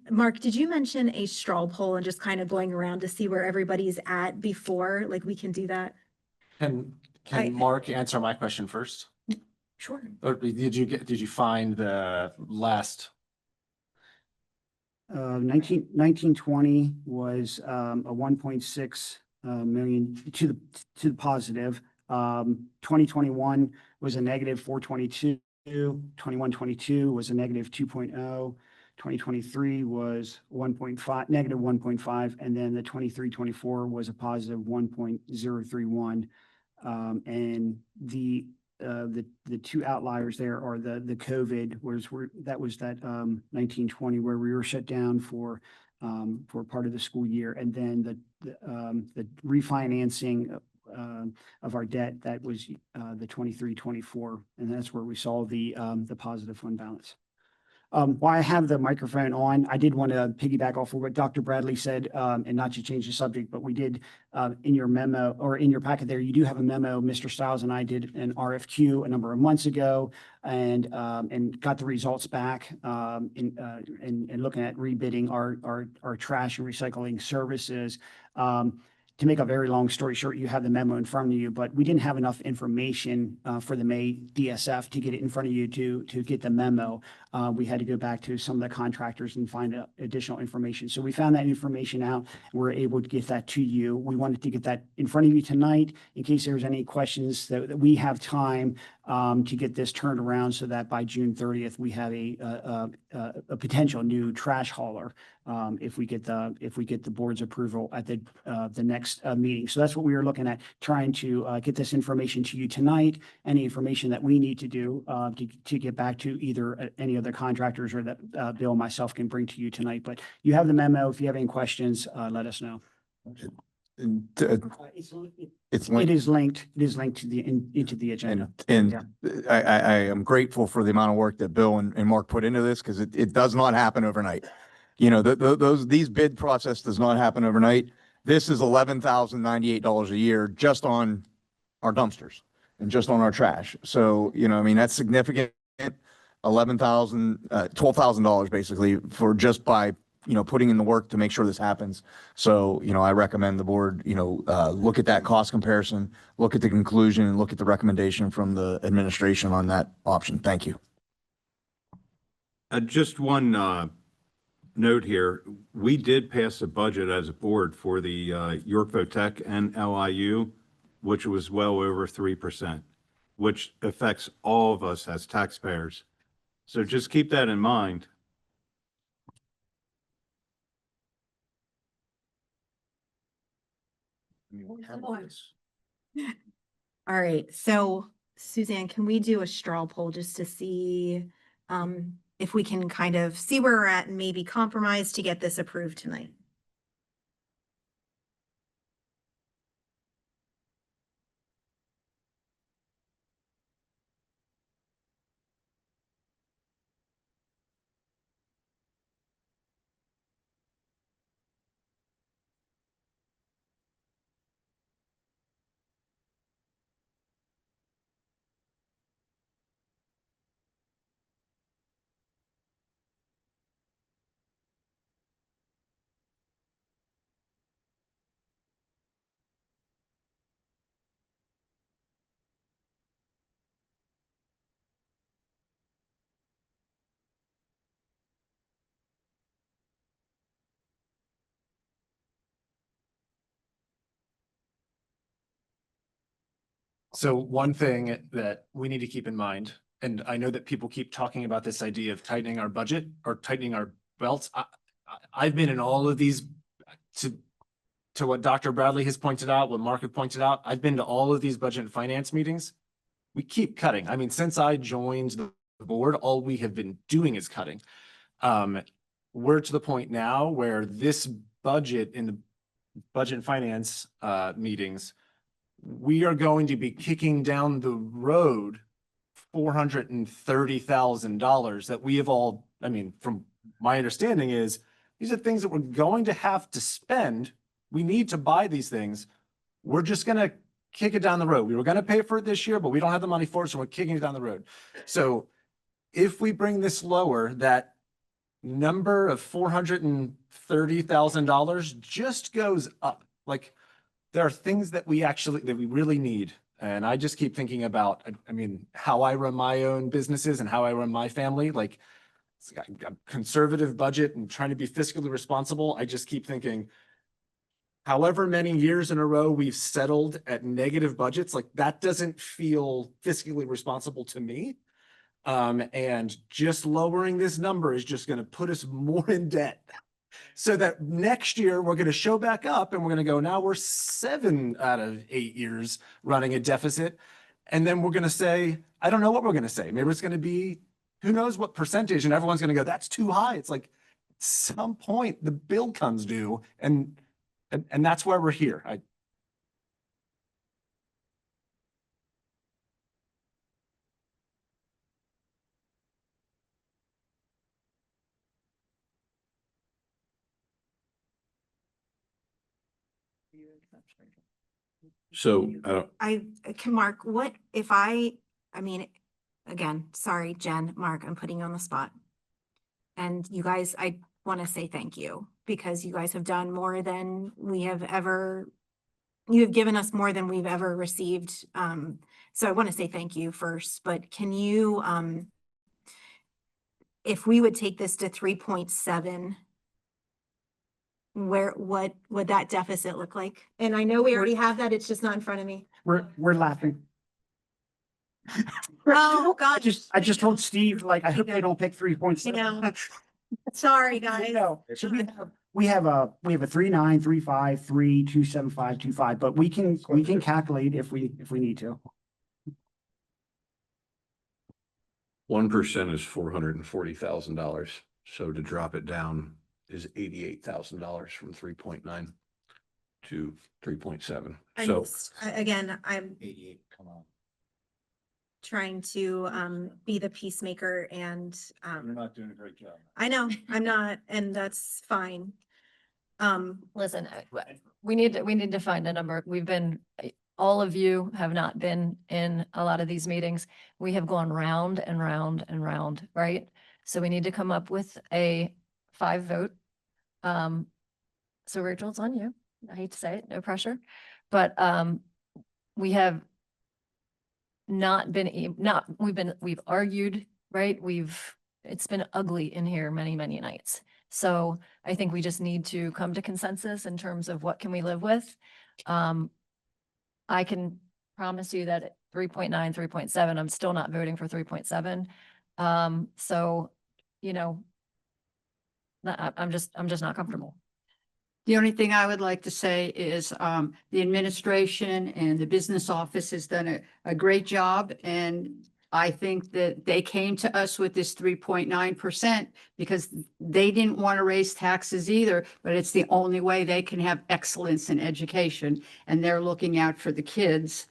Mark, did you mention a straw poll and just kind of going around to see where everybody's at before? Like, we can do that? Can I- Mark answer my question first? Sure. Or did you find the last? 1920 was a 1.6 million to the positive. 2021 was a negative 422. 21-22 was a negative 2.0. 2023 was negative 1.5, and then the 23-24 was a positive 1.031. And the two outliers there are the COVID, that was 1920 where we were shut down for part of the school year, and then the refinancing of our debt, that was the 23-24, and that's where we saw the positive fund balance. While I have the microphone on, I did want to piggyback off of what Dr. Bradley said, and not to change the subject, but we did in your memo, or in your packet there, you do have a memo. Mr. Stiles and I did an RFQ a number of months ago, and got the results back in looking at rebidding our trash and recycling services. to make a very long story short, you have the memo in front of you, but we didn't have enough information for the May DSF to get it in front of you to get the memo. We had to go back to some of the contractors and find additional information. So we found that information out. We're able to get that to you. We wanted to get that in front of you tonight in case there's any questions that we have time to get this turned around so that by June 30th, we have a potential new trash hauler if we get the board's approval at the next meeting. So that's what we were looking at, trying to get this information to you tonight, any information that we need to do to get back to either any of the contractors or that Bill and myself can bring to you tonight. But you have the memo. If you have any questions, let us know. It's It linked. is linked. It is linked to into the agenda. And I am grateful for the amount of work that Bill and Mark put into this because it does not happen overnight. You know, these bid process does not happen overnight. This is $11,098 a year just on our dumpsters and just on our trash. So, you know, I mean, that's significant. $12,000 basically for just by, you know, putting in the work to make sure this happens. So, you know, I recommend the board, you know, look at that cost comparison, look at the conclusion, and look at the recommendation from the administration on that option. Thank you. Just one note here. We did pass a budget as a board for the Yorkville Tech and LIU, which was well over 3%, which affects all of us as taxpayers. So just keep that in mind. All right, so Suzanne, can we do a straw poll just to see if we can kind of see where we're at and maybe compromise to get this approved tonight? So one thing that we need to keep in mind, and I know that people keep talking about this idea of tightening our budget or tightening our belts. I've been in all of these to what Dr. Bradley has pointed out, what Mark had pointed out. I've been to all of these budget and finance meetings. We keep cutting. I mean, since I joined the board, all we have been doing is cutting. We're to the point now where this budget in the budget and finance meetings, we are going to be kicking down the road $430,000 that we have all, I mean, from my understanding is these are things that we're going to have to spend. We need to buy these things. We're just going to kick it down the road. We were going to pay for it this year, but we don't have the money for it, so we're kicking it down the road. So if we bring this lower, that number of $430,000 just goes up. Like, there are things that we really need. And I just keep thinking about, I mean, how I run my own businesses and how I run my family. Like, it's got a conservative budget and trying to be fiscally responsible. I just keep thinking, however many years in a row we've settled at negative budgets, like that doesn't feel fiscally responsible to me. And just lowering this number is just going to put us more in debt. So that next year we're going to show back up and we're going to go, now we're 7 out of 8 years running a deficit. And then we're going to say, I don't know what we're going to say. Maybe it's going to be, who knows what percentage, and everyone's going to go, that's too high. It's like, at some point the bill comes due and that's where we're here. So, Mark, what if I mean, again, sorry, Jen, Mark, I'm putting you on the spot. And you guys, I want to say thank you because you guys have done more than we have ever you have given us more than we've ever received. So I want to say thank you first, but can you, if we would take this to 3.7, what would that deficit look like? And I know we already have that, it's just not in front of me. We're laughing. Oh, God. I just told Steve, like, I hope they don't pick 3.7. know. Sorry, guys. No, so we have a 3.9, 3.5, 3, 2.75, 2.5, but we can calculate if we need to. 1% is $440,000. So to drop it down is $88,000 from 3.9 to 3.7. So Again, I'm 88, come on. trying to be the peacemaker and You're not doing a great job. I know I'm not, and that's fine. Listen, we need to find a number. All of you have not been in a lot of these meetings. We have gone round and round and round, right? So we need to come up with a 5 vote. So Rachel, it's on you. I hate to say it, no pressure, but we have not been, we've argued, right? It's been ugly in here many, many nights. So I think we just need to come to consensus in terms of what can we live with. I can promise you that at 3.9, 3.7, I'm still not voting for 3.7. So, you know, I'm just not comfortable. The only thing I would like to say is the administration and the business office has done a great job. And I think that they came to us with this 3.9% because they didn't want to raise taxes either, but it's the only way they can have excellence in education. And they're looking out for the kids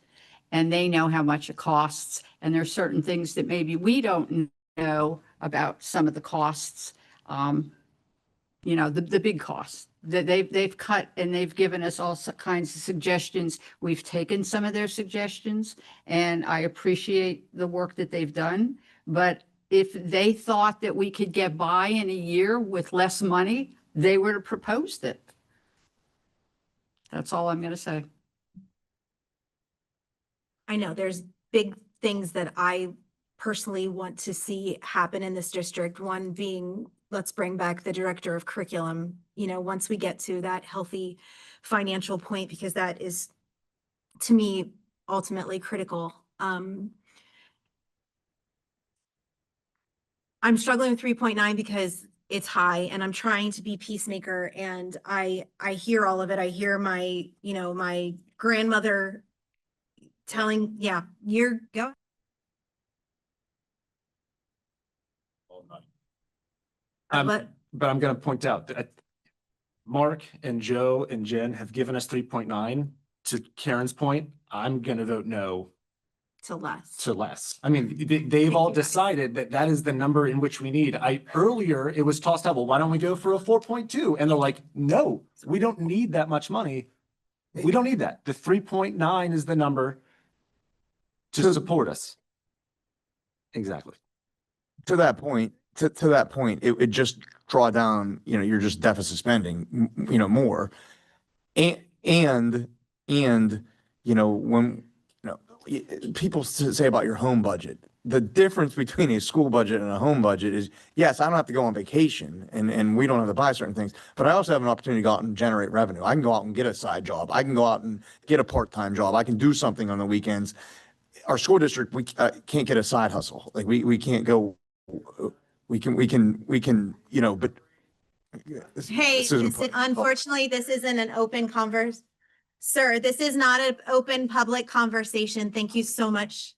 and they know how much it costs. And there's certain things that maybe we don't know about some of the costs, you know, the big costs that they've cut, and they've given us all kinds of suggestions. We've taken some of their suggestions and I appreciate the work that they've done. But if they thought that we could get by in a year with less money, they would have proposed it. That's all I'm going to say. I know there's big things that I personally want to see happen in this district. One being, let's bring back the director of curriculum, you know, once we get to that healthy financial point, because that is, to me, ultimately critical. I'm struggling with 3.9 because it's high and I'm trying to be peacemaker, and I hear all of it. I hear my, you know, my grandmother telling, yeah, you're go. But I'm going to point out that Mark and Joe and Jen have given us 3.9. To Karen's point, I'm going to vote no to less. to less. I mean, they've all decided that that is the number in which we need. Earlier it was tossed out, well, why don't we go for a 4.2? And they're like, no, we don't need that much money. We don't need that. The 3.9 is the number to support us. Exactly. To that point, it would just draw down, you know, you're just deficit spending, you know, more. And, you know, when, you know, people say about your home budget, the difference between a school budget and a home budget is, yes, I don't have to go on vacation and we don't have to buy certain things, but I also have an opportunity to go out and generate revenue. I can go out and get a side job. I can go out and get a part-time job. I can do something on the weekends. Our school district, we can't get a side hustle. Like we can't go, we can, you know, but. Hey, unfortunately, this isn't an open Sir, this is not an open public conversation. Thank you so much.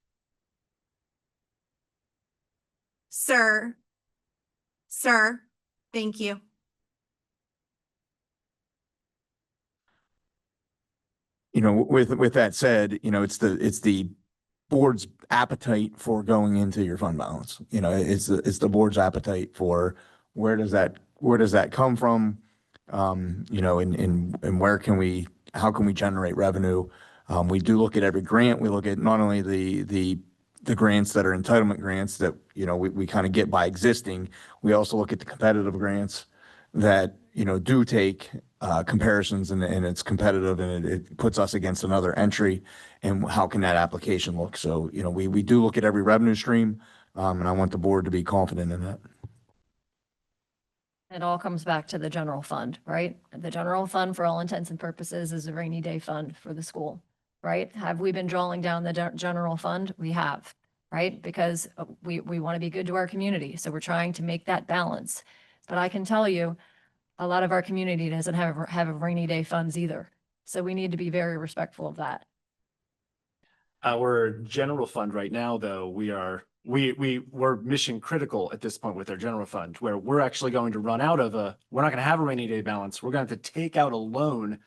Sir, thank you. You know, with that said, you know, it's the board's appetite for going into your fund balance. You know, it's the board's appetite for where does that come from? You know, and how can we generate revenue? We do look at every grant. We look at not only the grants that are entitlement grants that, you know, we kind of get by existing. We also look at the competitive grants. that, do take comparisons and it's competitive and it puts us against another entry. And how can that application look? So, we do look at every revenue stream, and I want the board to be confident in that. It all comes back to the general fund, right? The general fund, for all intents and purposes, is a rainy day fund for the school, right? Have we been drawing down the general fund? We have, right? Because we want to be good to our community. So we're trying to make that balance. But I can tell you, a lot of our community doesn't have a rainy day funds either. So we need to be very respectful of that. Our general fund right now, though, we're mission critical at this point with our general fund, where we're actually going to run out of we're not going to have a rainy day balance. We're going to have to take out a loan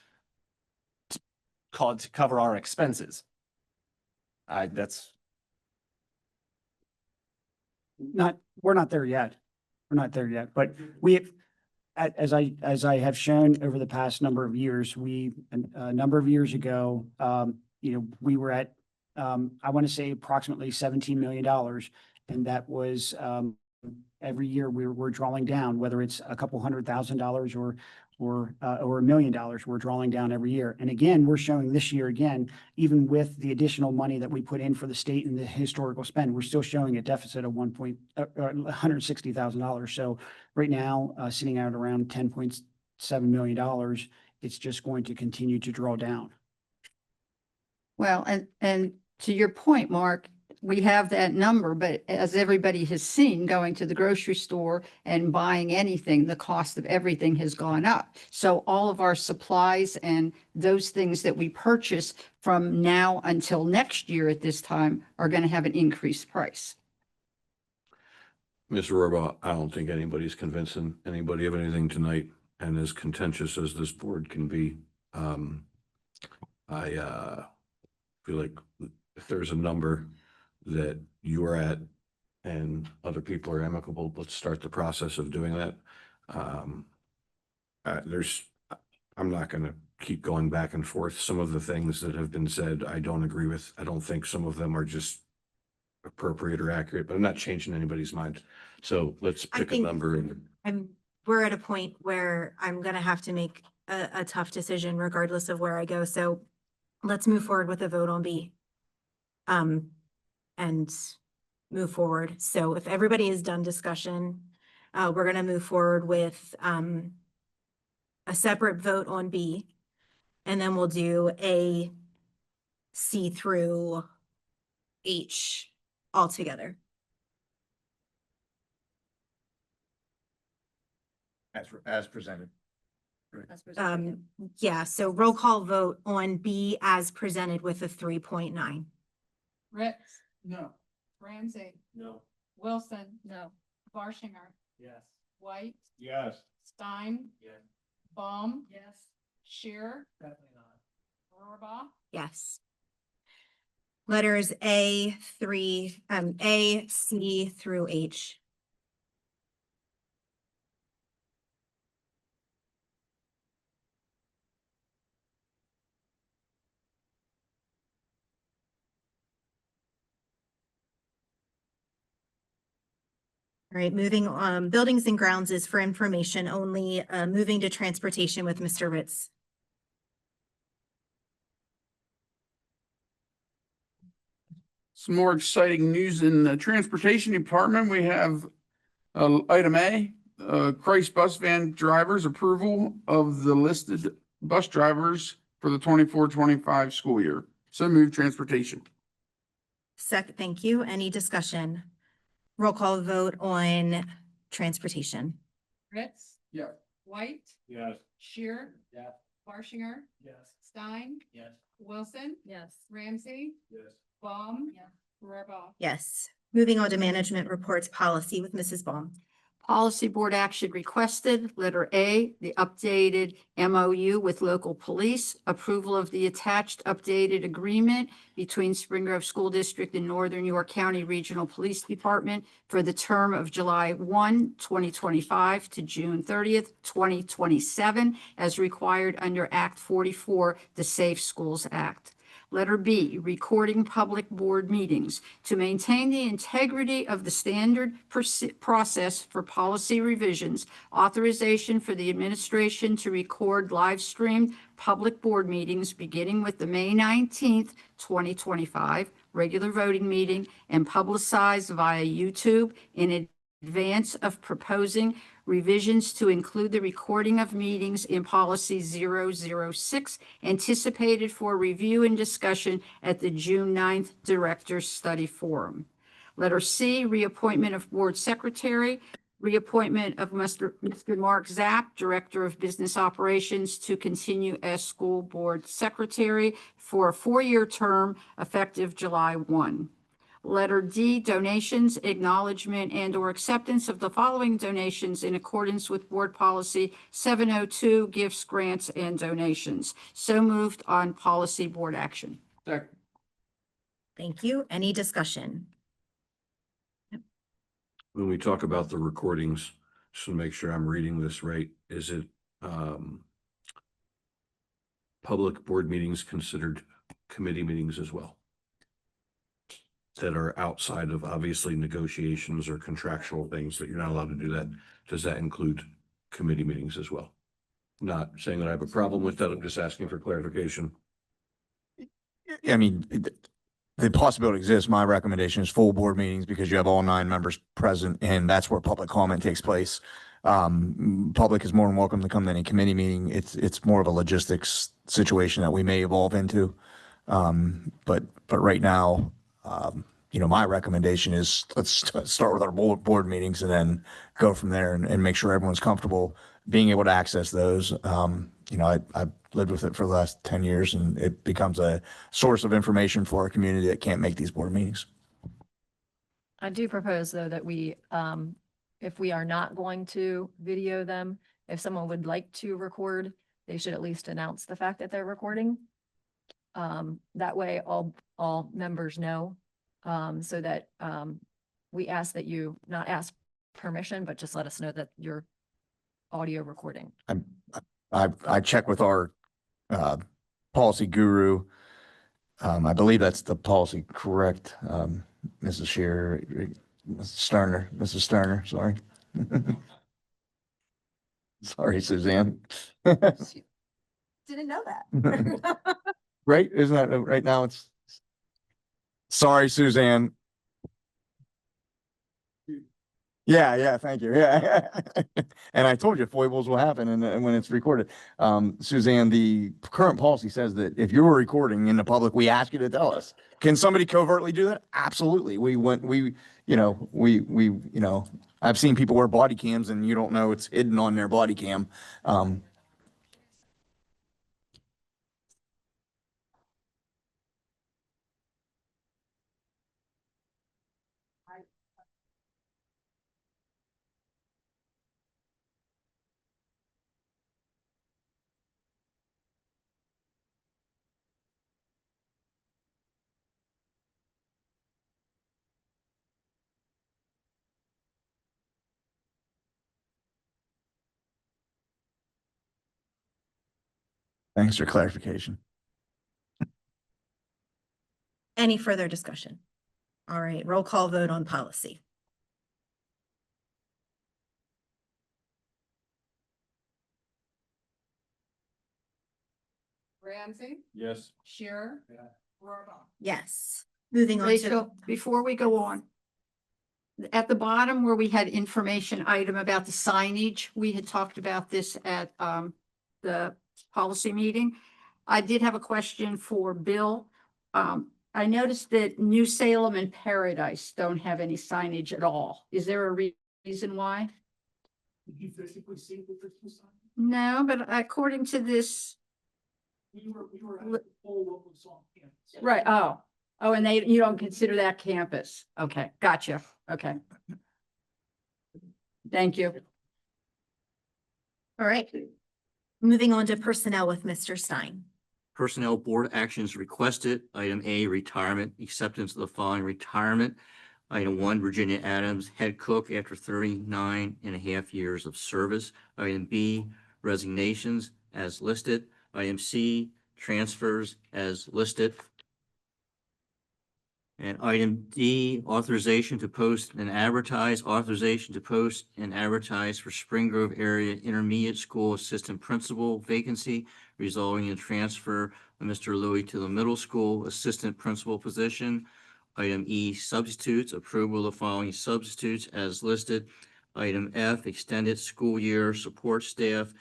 to cover our expenses. We're not there yet. We're not there yet, but as I have shown over the past number of years, a number of years ago, we were at, I want to say approximately $17 million. And that was, every year we're drawing down, whether it's a couple $100,000 or $1 million, we're drawing down every year. And again, we're showing this year again, even with the additional money that we put in for the state and the historical spend, we're still showing a deficit of $160,000. So right now, sitting at around $10.7 million, it's just going to continue to draw down. Well, and to your point, Mark, we have that number, but as everybody has seen, going to the grocery store and buying anything, the cost of everything has gone up. So all of our supplies and those things that we purchase from now until next year at this time are going to have an increased price. Mr. Rohrbaugh, I don't think anybody's convincing anybody of anything tonight, and as contentious as this board can be, I feel like if there's a number that you are at and other people are amicable, let's start the process of doing that. I'm not going to keep going back and forth. Some of the things that have been said, I don't agree with. I don't think some of them are just appropriate or accurate, but I'm not changing anybody's mind. So let's pick a number. We're at a point where I'm going to have to make a tough decision regardless of where I go. So let's move forward with a vote on B. And move forward. So if everybody is done discussion, we're going to move forward with a separate vote on B, and then we'll do A, C through H all together. As presented. Yeah, so roll call vote on B as presented with a 3.9. Ritz, No. Ramsey, No. Wilson, No. Barshinger, Yes. White, Yes. Stein, Yes. Baum, Yes. Shearer, Definitely not. Rohrbaugh, Yes. Letters A, C through H. All right, moving on, buildings and grounds is for information only, moving to transportation with Mr. Ritz. Some more exciting news in the transportation department. We have item A, Christ bus van drivers approval of the listed bus drivers for the 24-25 school year. So move transportation. Second, thank you. Any discussion? Roll call vote on transportation. Ritz, Yeah. White, Yes. Shearer, Yes. Barshinger, Yes. Stein, Yes. Wilson, Yes. Ramsey, Yes. Baum, Rohrbaugh. Yes. Moving on to management reports policy with Mrs. Baum. Policy board action requested. Letter A, the updated MOU with local police, approval of the attached updated agreement between Spring Grove School District and Northern York County Regional Police Department for the term of July 1, 2025 to June 30th, 2027, as required under Act 44, the Safe Schools Act. Letter B, recording public board meetings. To maintain the integrity of the standard process for policy revisions, authorization for the administration to record live-streamed public board meetings beginning with the May 19th, 2025 regular voting meeting and publicized via YouTube in advance of proposing revisions to include the recording of meetings in policy 006 anticipated for review and discussion at the June 9th Directors Study Forum. Letter C, reappointment of board secretary, reappointment of Mr. Mark Zapp, Director of Business Operations, to continue as school board secretary for a 4-year term effective July 1. Letter D, donations, acknowledgement and/or acceptance of the following donations in accordance with Board Policy 702, gifts, grants, and donations. So moved on policy board action. Second. Thank you. Any discussion? When we talk about the recordings, just to make sure I'm reading this right, is it public board meetings considered committee meetings as well? That are outside of obviously negotiations or contractual things that you're not allowed to do that. Does that include committee meetings as well? Not saying that I have a problem with that. I'm just asking for clarification. I mean, the possibility exists. My recommendation is full board meetings because you have all 9 members present and that's where public comment takes place. Public is more than welcome to come to any committee meeting. It's more of a logistics situation that we may evolve into. But right now, my recommendation is let's start with our board meetings and then go from there and make sure everyone's comfortable being able to access those. I've lived with it for the last 10 years and it becomes a source of information for our community that can't make these board meetings. I do propose, though, that we, if we are not going to video them, if someone would like to record, they should at least announce the fact that they're recording. That way all members know, so that we ask that you not ask permission, but just let us know that you're audio recording. I check with our policy guru. I believe that's the policy, correct? Mrs. Shearer, Mrs. Sterner, sorry. Sorry, Suzanne. Didn't know that. Right? Isn't that right now? It's sorry, Suzanne. Yeah, thank you. Yeah. And I told you foibles will happen and when it's recorded. Suzanne, the current policy says that if you're recording in the public, we ask you to tell us. Can somebody covertly do that? Absolutely. I've seen people wear body cams and you don't know it's hidden on their body cam. Thanks for clarification. Any further discussion? All right, roll call vote on policy. Ramsey, Yes. Shearer. Rohrbach. Yes. Moving on to, Rachel, before we go on, at the bottom where we had information item about the signage, we had talked about this at the policy meeting. I did have a question for Bill. I noticed that New Salem and Paradise don't have any signage at all. Is there a reason why? Did you physically see the Christmas sign? No, but according to this, We were at the whole local song campus. right, and you don't consider that campus. Okay, gotcha. Okay. Thank you. all right. Moving on to personnel with Mr. Stein. Personnel board actions requested. Item A, retirement, acceptance of the following retirement. Item 1, Virginia Adams, head cook after 39.5 years of service. Item B, resignations as listed. Item C, transfers as listed. And item D, authorization to post and advertise for Spring Grove Area Intermediate School Assistant Principal vacancy, resulting in transfer of Mr. Louis to the middle school assistant principal position. Item E, substitutes, approval of the following substitutes as listed. Item F, extended school year support staff,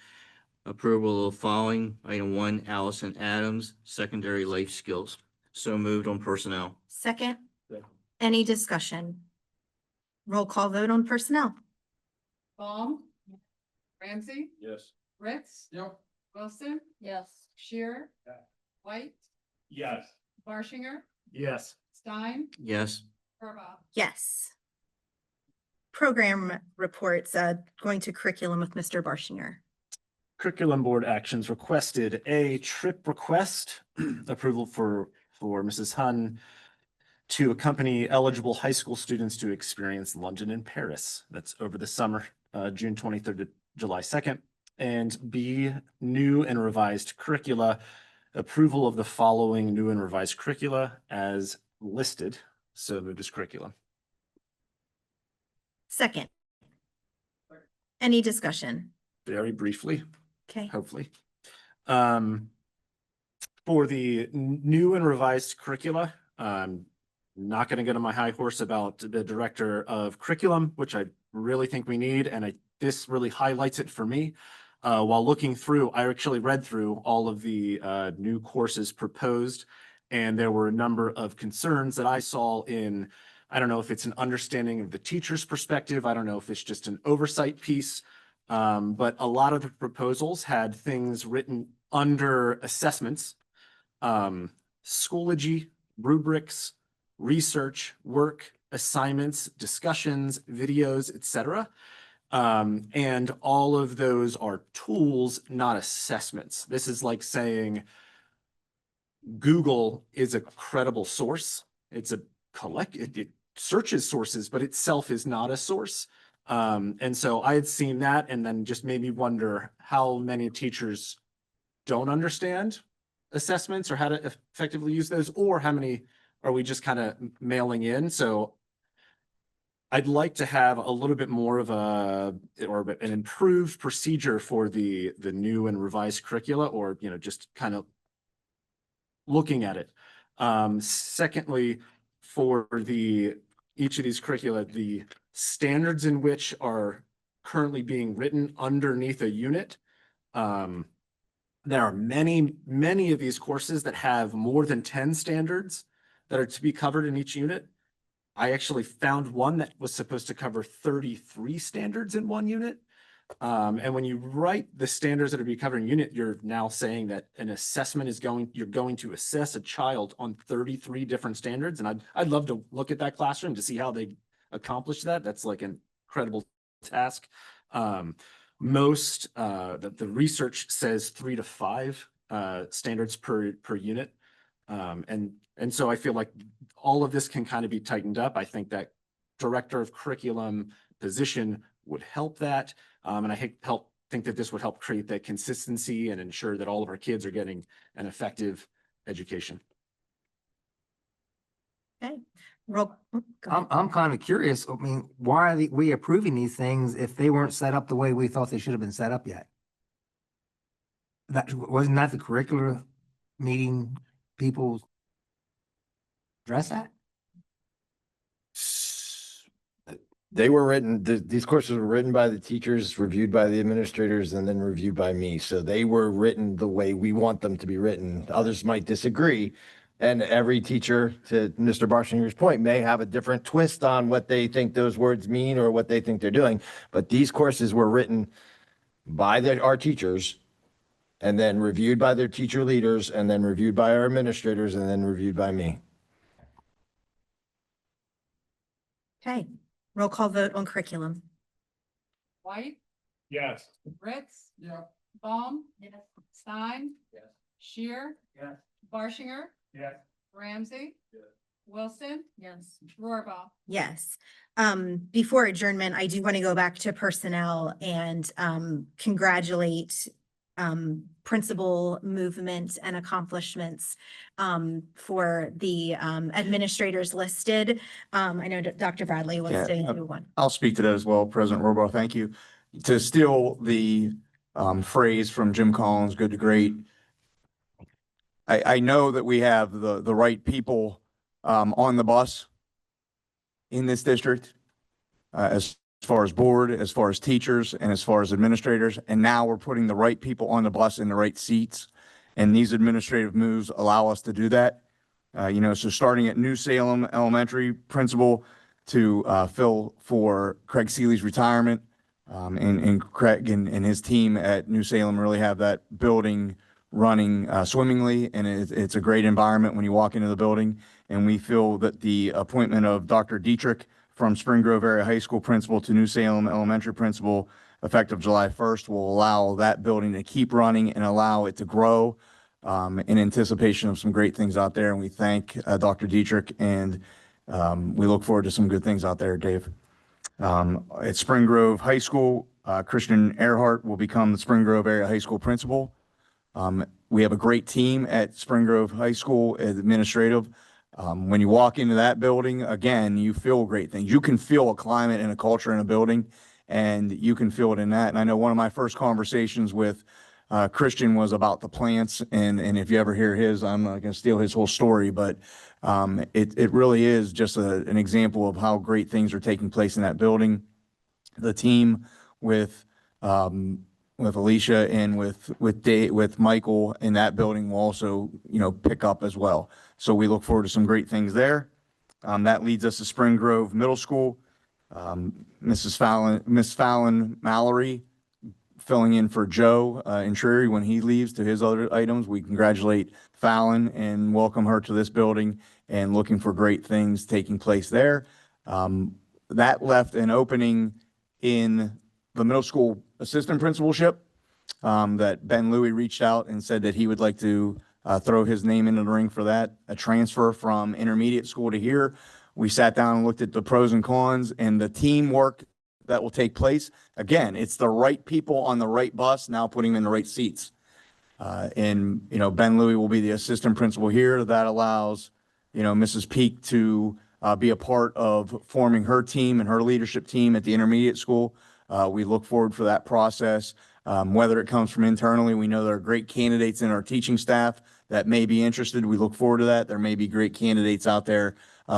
approval of the following. Item 1, Allison Adams, secondary life skills. So moved on personnel. Second, any discussion? Roll call vote on personnel. Baum. Ramsey. Yes. Ritz. Yep. Wilson. Yes. Shearer. Yeah. White. Yes. Barshinger. Yes. Stein. Yes. Burbach. Yes. Program reports, going to curriculum with Mr. Barshinger. Curriculum Board actions requested a trip request approval for Mrs. Hun to accompany eligible high school students to experience London and Paris. That's over the summer, June 23rd to July 2nd. And B, new and revised curricula, approval of the following new and revised curricula as listed. So moved as curriculum. Second. Any discussion? Very briefly, Okay. hopefully. For the new and revised curricula, not going to get on my high horse about the director of curriculum, which I really think we need, and this really highlights it for me. While looking through, I actually read through all of the new courses proposed, and there were a number of concerns that I saw in, I don't know if it's an understanding of the teacher's perspective, I don't know if it's just an oversight piece, but a lot of the proposals had things written under assessments, Schoology, rubrics, research, work, assignments, discussions, videos, etc. And all of those are tools, not assessments. This is like saying Google is a credible source. It's a it searches sources, but itself is not a source. And so I had seen that and then just made me wonder how many teachers don't understand assessments or how to effectively use those, or how many are we just kind of mailing in? So I'd like to have a little bit more of an improved procedure for the new and revised curricula, or, just kind of looking at it. Secondly, for each of these curricula, the standards in which are currently being written underneath a unit. There are many of these courses that have more than 10 standards that are to be covered in each unit. I actually found one that was supposed to cover 33 standards in one unit. And when you write the standards that are to be covered in unit, you're now saying that an assessment you're going to assess a child on 33 different standards. And I'd love to look at that classroom to see how they accomplish that. That's like an incredible task. The research says 3 to 5 standards per unit. And so I feel like all of this can kind of be tightened up. I think that director of curriculum position would help that. And I think that this would help create that consistency and ensure that all of our kids are getting an effective education. Okay. I'm kind of curious. I mean, why are we approving these things if they weren't set up the way we thought they should have been set up yet? Wasn't that the curricular meeting people address that? They were written, these courses were written by the teachers, reviewed by the administrators, and then reviewed by me. So they were written the way we want them to be written. Others might disagree. And every teacher, to Mr. Barshinger's point, may have a different twist on what they think those words mean or what they think they're doing. But these courses were written by our teachers, and then reviewed by their teacher leaders, and then reviewed by our administrators, and then reviewed by me. Okay. Roll call vote on curriculum. White. Yes. Ritz. Yeah. Baum. Yes. Stein. Yes. Shear. Yes. Barshinger. Yes. Ramsey. Yes. Wilson. Yes. Rohrbach. Yes. Before adjournment, I do want to go back to personnel and congratulate principal movement and accomplishments for the administrators listed. I know Dr. Bradley wants to do one. I'll speak to that as well, President Rohrbaugh. Thank you. To steal the phrase from Jim Collins, good to great. I know that we have the right people on the bus in this district, as far as board, as far as teachers, and as far as administrators. And now we're putting the right people on the bus in the right seats. And these administrative moves allow us to do that. So starting at New Salem Elementary principal to fill for Craig Seeley's retirement. And Craig and his team at New Salem really have that building running swimmingly, and it's a great environment when you walk into the building. And we feel that the appointment of Dr. Dietrich from Spring Grove Area High School principal to New Salem Elementary principal effective July 1st will allow that building to keep running and allow it to grow in anticipation of some great things out there. And we thank Dr. Dietrich, and we look forward to some good things out there, Dave. At Spring Grove High School, Christian Earhart will become the Spring Grove Area High School principal. We have a great team at Spring Grove High School administrative. When you walk into that building, again, you feel great things. You can feel a climate and a culture in a building, and you can feel it in that. And I know one of my first conversations with Christian was about the plants, and if you ever hear his, I'm not going to steal his whole story, but it really is just an example of how great things are taking place in that building. The team with Alicia and with Michael in that building will also, pick up as well. So we look forward to some great things there. That leads us to Spring Grove Middle School. Miss Fallon Mallory filling in for Joe Intrieri when he leaves to his other items. We congratulate Fallon and welcome her to this building, and looking for great things taking place there. That left an opening in the middle school assistant principalship that Ben Louie reached out and said that he would like to throw his name into the ring for that, a transfer from intermediate school to here. We sat down and looked at the pros and cons and the teamwork that will take place. Again, it's the right people on the right bus, now putting them in the right seats. Ben Louie will be the assistant principal here. That allows, Mrs. Peak to be a part of forming her team and her leadership team at the intermediate school. We look forward for that process. Whether it comes from internally, we know there are great candidates in our teaching staff that may be interested. We look forward to that. There may be great candidates out there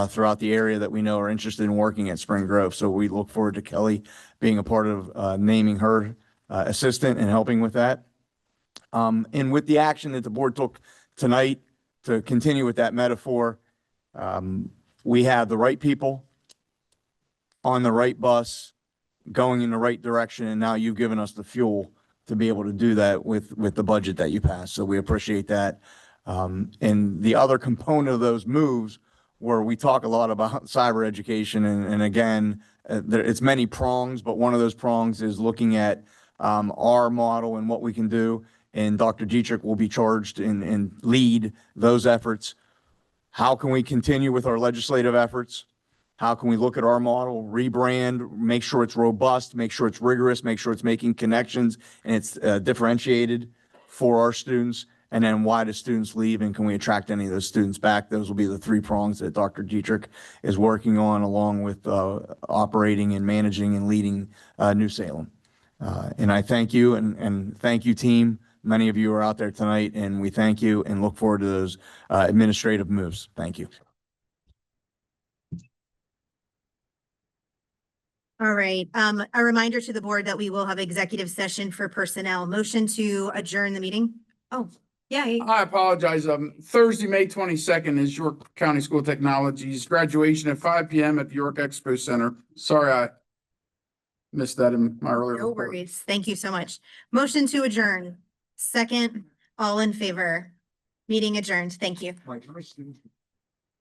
throughout the area that we know are interested in working at Spring Grove. So we look forward to Kelly being a part of naming her assistant and helping with that. And with the action that the board took tonight to continue with that metaphor, we have the right people on the right bus going in the right direction. And now you've given us the fuel to be able to do that with the budget that you passed. So we appreciate that. And the other component of those moves where we talk a lot about cyber education, and again, it's many prongs, but one of those prongs is looking at our model and what we can do. And Dr. Dietrich will be charged and lead those efforts. How can we continue with our legislative efforts? How can we look at our model, rebrand, make sure it's robust, make sure it's rigorous, make sure it's making connections and it's differentiated for our students? And then why do students leave, and can we attract any of those students back? Those will be the three prongs that Dr. Dietrich is working on, along with operating and managing and leading New Salem. And I thank you and thank you, team. Many of you are out there tonight, and we thank you and look forward to those administrative moves. Thank you. All right. A reminder to the board that we will have executive session for personnel. Motion to adjourn the meeting. Oh, yay. I apologize. Thursday, May 22nd is York County School of Technology's graduation at 5 p.m. at the York Expo Center. Sorry, I missed that in my earlier No report. worries. Thank you so much. Motion to adjourn. Second, all in favor. Meeting adjourned. Thank you.